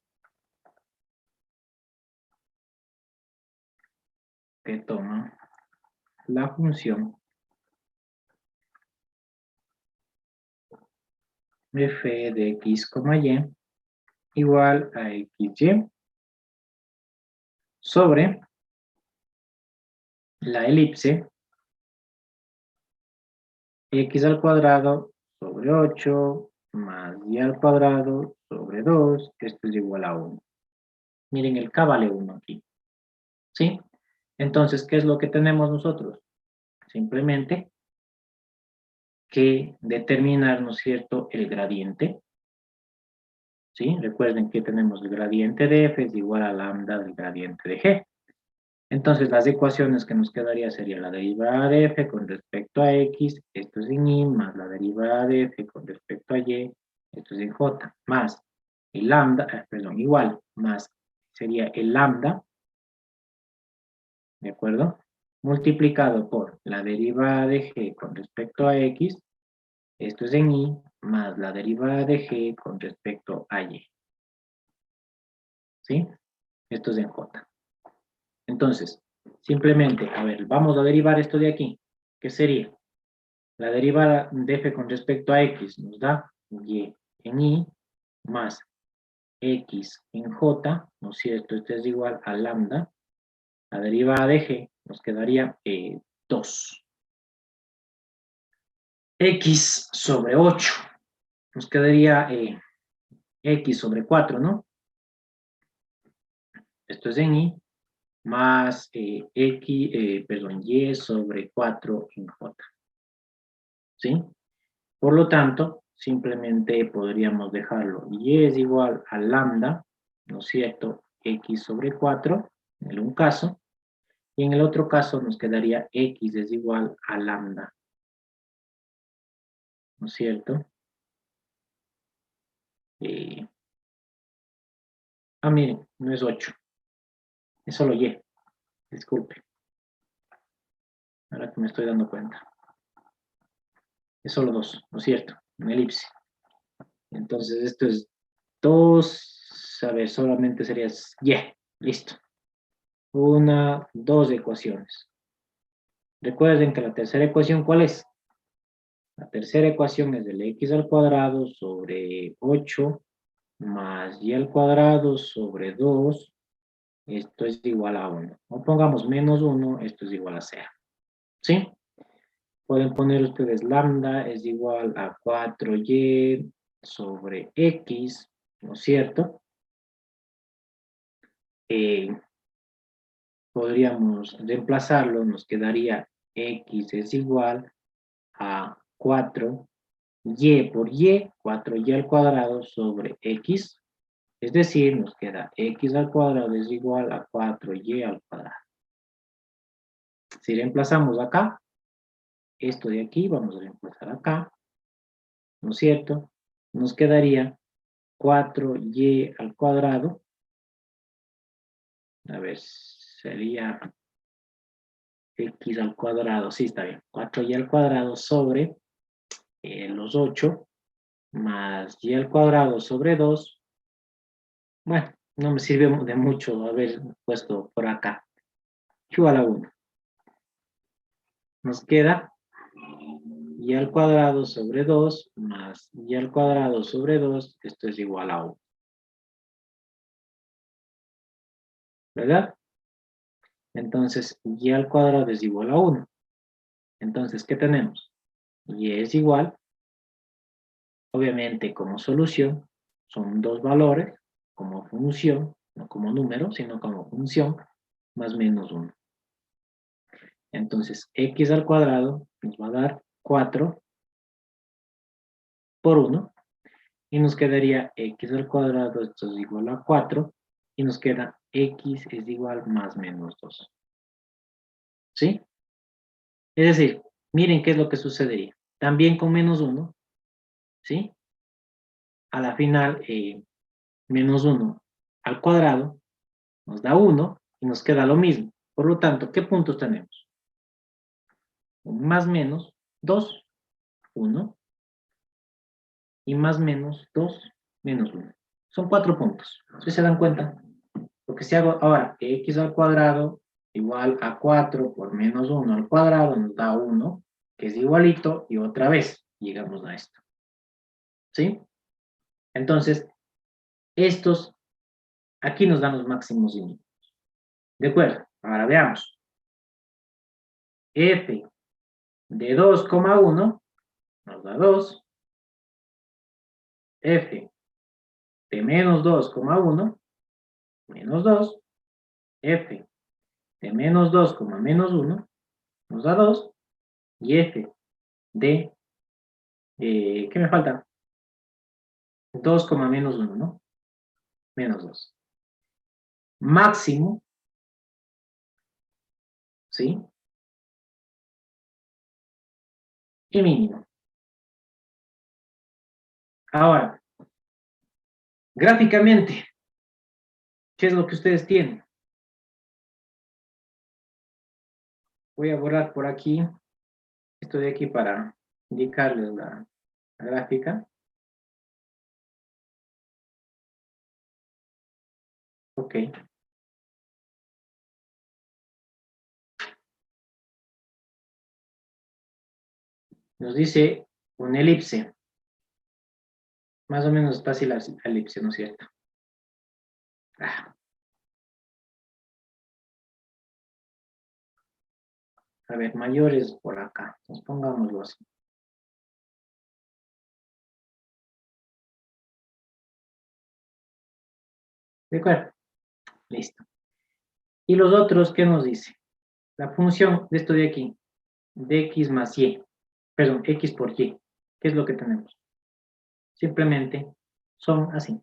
que toman la función f de x, y igual a xy sobre la elipse x al cuadrado sobre 8 más y al cuadrado sobre 2, esto es igual a 1. Miren, el k vale 1 aquí, ¿sí? Entonces, ¿qué es lo que tenemos nosotros? Simplemente que determinar, ¿no es cierto?, el gradiente, ¿sí? Recuerden que tenemos el gradiente de f es igual a lambda del gradiente de g. Entonces, las ecuaciones que nos quedaría sería la derivada de f con respecto a x, esto es en y, más la derivada de f con respecto a y, esto es en j, más el lambda, perdón, igual, más sería el lambda, ¿de acuerdo? Multiplicado por la derivada de g con respecto a x, esto es en y, más la derivada de g con respecto a y. ¿Sí? Esto es en j. Entonces, simplemente, a ver, vamos a derivar esto de aquí. ¿Qué sería? La derivada de f con respecto a x nos da y en y, más x en j, ¿no es cierto? Esto es igual a lambda. La derivada de g nos quedaría 2. X sobre 8. Nos quedaría x sobre 4, ¿no? Esto es en y, más y sobre 4 en j. ¿Sí? Por lo tanto, simplemente podríamos dejarlo. Y es igual a lambda, ¿no es cierto? X sobre 4, en un caso. Y en el otro caso nos quedaría x es igual a lambda, ¿no es cierto? Miren, no es 8, es solo y, disculpe, ahora que me estoy dando cuenta. Es solo 2, ¿no es cierto? Una elipse. Entonces esto es 2, a ver, solamente sería y, listo. Dos ecuaciones. Recuerden que la tercera ecuación, ¿cuál es? La tercera ecuación es del x al cuadrado sobre 8 más y al cuadrado sobre 2 esto es igual a 1. O pongamos menos 1, esto es igual a 0. ¿Sí? Pueden poner ustedes lambda es igual a 4y sobre x, ¿no es cierto? Podríamos reemplazarlo, nos quedaría x es igual a 4y por y, 4y al cuadrado sobre x, es decir, nos queda x al cuadrado es igual a 4y al cuadrado. Si reemplazamos acá, esto de aquí, vamos a reemplazar acá, ¿no es cierto? Nos quedaría 4y al cuadrado, a ver, sería x al cuadrado, sí, está bien, 4y al cuadrado sobre los 8 más y al cuadrado sobre 2. Bueno, no me sirve de mucho haber puesto por acá. Igual a 1. Nos queda y al cuadrado sobre 2 más y al cuadrado sobre 2. Esto es igual a 1. ¿Verdad? Entonces, y al cuadrado es igual a 1. Entonces, ¿qué tenemos? Y es igual, obviamente como solución, son dos valores, como función, no como número, sino como función, más menos 1. Entonces, x al cuadrado nos va a dar 4 por 1, y nos quedaría x al cuadrado, esto es igual a 4, y nos queda x es igual más menos 2. ¿Sí? Es decir, miren qué es lo que sucedería. También con menos 1, ¿sí? A la final, menos 1 al cuadrado nos da 1 y nos queda lo mismo. Por lo tanto, ¿qué puntos tenemos? Más menos 2, 1, y más menos 2, menos 1. Son 4 puntos. ¿Sí se dan cuenta? Porque si hago ahora x al cuadrado igual a 4 por menos 1 al cuadrado nos da 1, que es igualito, y otra vez llegamos a esto. ¿Sí? Entonces, estos aquí nos dan los máximos y mínimos. ¿De acuerdo? Ahora veamos. F de 2,1 nos da 2. F de menos 2,1 menos 2. F de menos 2, menos 1 nos da 2. Y F de, ¿qué me falta? 2, menos 1, ¿no? Menos 2. Máximo, ¿sí? Y mínimo. Ahora, gráficamente, ¿qué es lo que ustedes tienen? Voy a borrar por aquí, esto de aquí para indicarles la gráfica. Ok. Nos dice una elipse. Más o menos está así la elipse, ¿no es cierto? A ver, mayores por acá. Entonces pongámoslo así. ¿De acuerdo? Listo. ¿Y los otros qué nos dice? La función de esto de aquí, de x más y. Perdón, x por y. ¿Qué es lo que tenemos? Simplemente son así.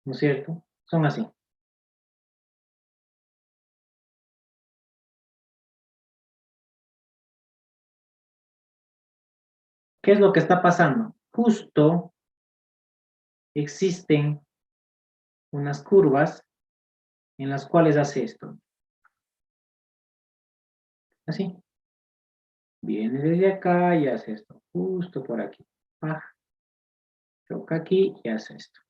¿No es cierto? Son así. ¿Qué es lo que está pasando? Justo existen unas curvas en las cuales hace esto. Así. Viene desde acá y hace esto. Justo por aquí. Choca aquí y hace esto.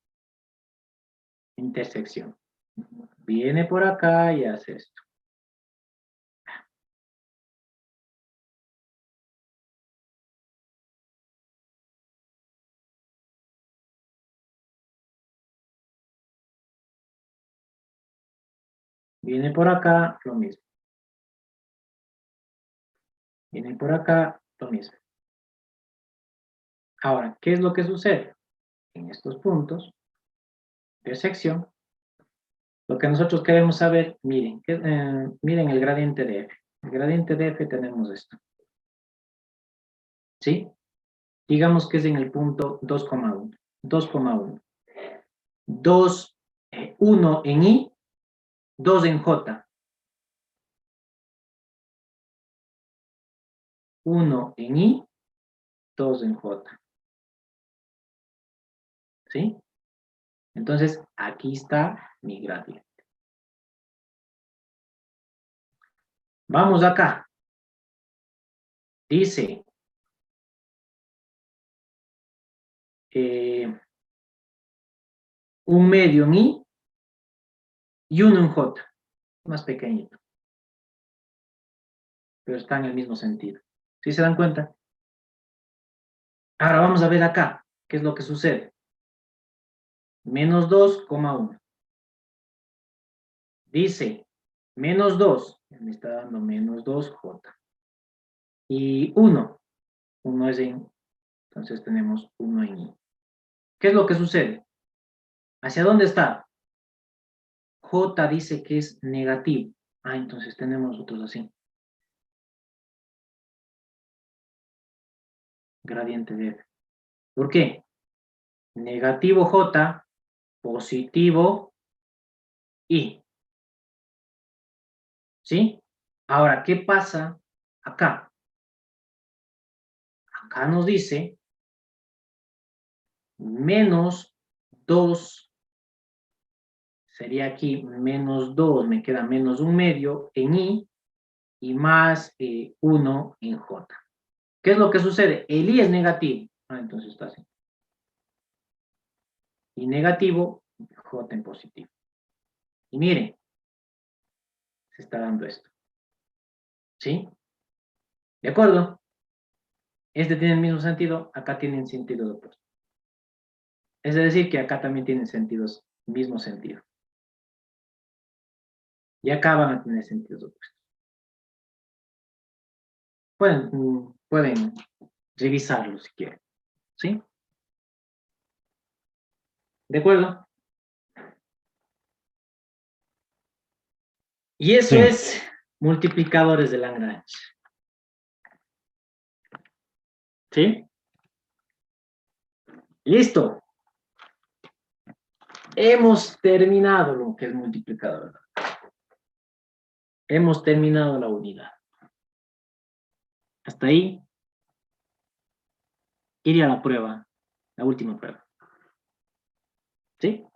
Intersección. Viene por acá y hace esto. Viene por acá, lo mismo. Viene por acá, lo mismo. Ahora, ¿qué es lo que sucede? En estos puntos de sección, lo que nosotros queremos saber, miren, miren el gradiente de f. El gradiente de f tenemos esto. ¿Sí? Digamos que es en el punto 2,1. 2,1. 2, 1 en i, 2 en j. 1 en i, 2 en j. ¿Sí? Entonces, aquí está mi gradiente. Vamos acá. Dice, un medio en i y uno en j. Más pequeñito. Pero está en el mismo sentido. ¿Sí se dan cuenta? Ahora vamos a ver acá. ¿Qué es lo que sucede? Menos 2,1. Dice, menos 2. Me está dando menos 2j. Y 1. 1 es en... Entonces tenemos 1 en i. ¿Qué es lo que sucede? ¿Hacia dónde está? J dice que es negativo. Ah, entonces tenemos nosotros así. Gradiente de f. ¿Por qué? Negativo j, positivo i. ¿Sí? Ahora, ¿qué pasa acá? Acá nos dice menos 2, sería aquí menos 2, me queda menos un medio en i y más 1 en j. ¿Qué es lo que sucede? El i es negativo. Ah, entonces está así. Y negativo, j en positivo. Y miren, se está dando esto. ¿Sí? ¿De acuerdo? Este tiene el mismo sentido, acá tienen sentido opuesto. Es decir, que acá también tienen sentidos, mismo sentido. Y acá van a tener sentidos opuestos. Pueden revisarlo si quieren. ¿Sí? ¿De acuerdo? Y eso Sí. es multiplicadores de Lagrange. ¿Sí? Listo. Hemos terminado lo que es multiplicador. Hemos terminado la unidad. Hasta ahí iría la prueba, la última prueba. ¿Sí?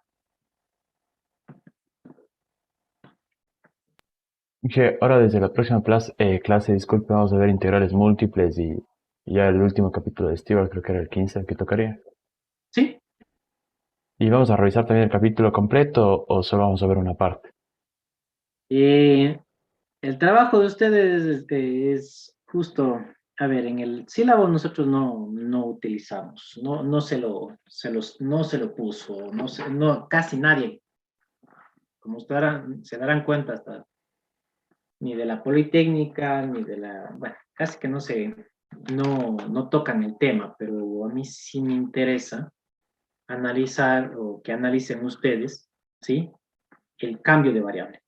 Que ahora desde la próxima clase, disculpe, vamos a ver integrales múltiples y ya el último capítulo de Stewart, creo que era el 15 el que tocaría. ¿Sí? ¿Y vamos a revisar también el capítulo completo o solo vamos a ver una parte? El trabajo de ustedes es justo, a ver, en el sílabo nosotros no utilizamos, no se lo puso, casi nadie, como ustedes se darán cuenta hasta, ni de la Politécnica, ni de la, bueno, casi que no tocan el tema, pero a mí sí me interesa analizar o que analicen ustedes, ¿sí? El cambio de variable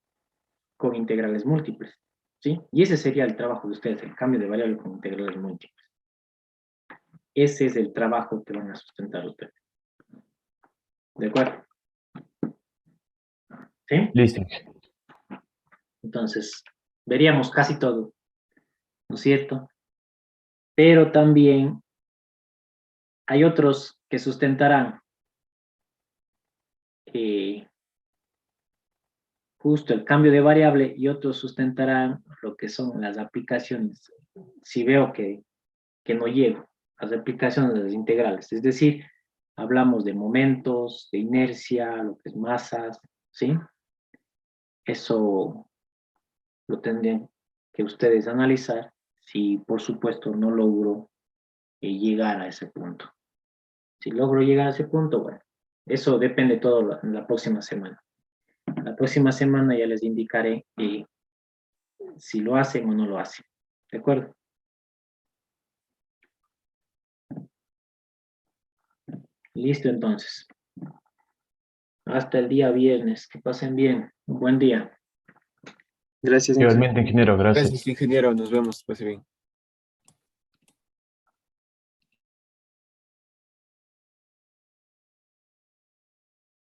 con integrales múltiples, ¿sí? Y ese sería el trabajo de ustedes, el cambio de variable con integrales múltiples. Ese es el trabajo que van a sustentar ustedes. ¿De acuerdo? ¿Sí? Listo. Entonces, veríamos casi todo, ¿no es cierto? Pero también hay otros que sustentarán justo el cambio de variable y otros sustentarán lo que son las aplicaciones. Si veo que no llego, las aplicaciones de las integrales, es decir, hablamos de momentos, de inercia, lo que es masas, ¿sí? Eso lo tendrían que ustedes analizar si, por supuesto, no logro llegar a ese punto. Si logro llegar a ese punto, bueno, eso depende todo la próxima semana. La próxima semana ya les indicaré si lo hacen o no lo hacen. ¿De acuerdo? Listo, entonces. Hasta el día viernes. Que pasen bien. Un buen día. Gracias, Igualmente, ingeniero, gracias. Gracias, ingeniero. Nos vemos. Pase bien.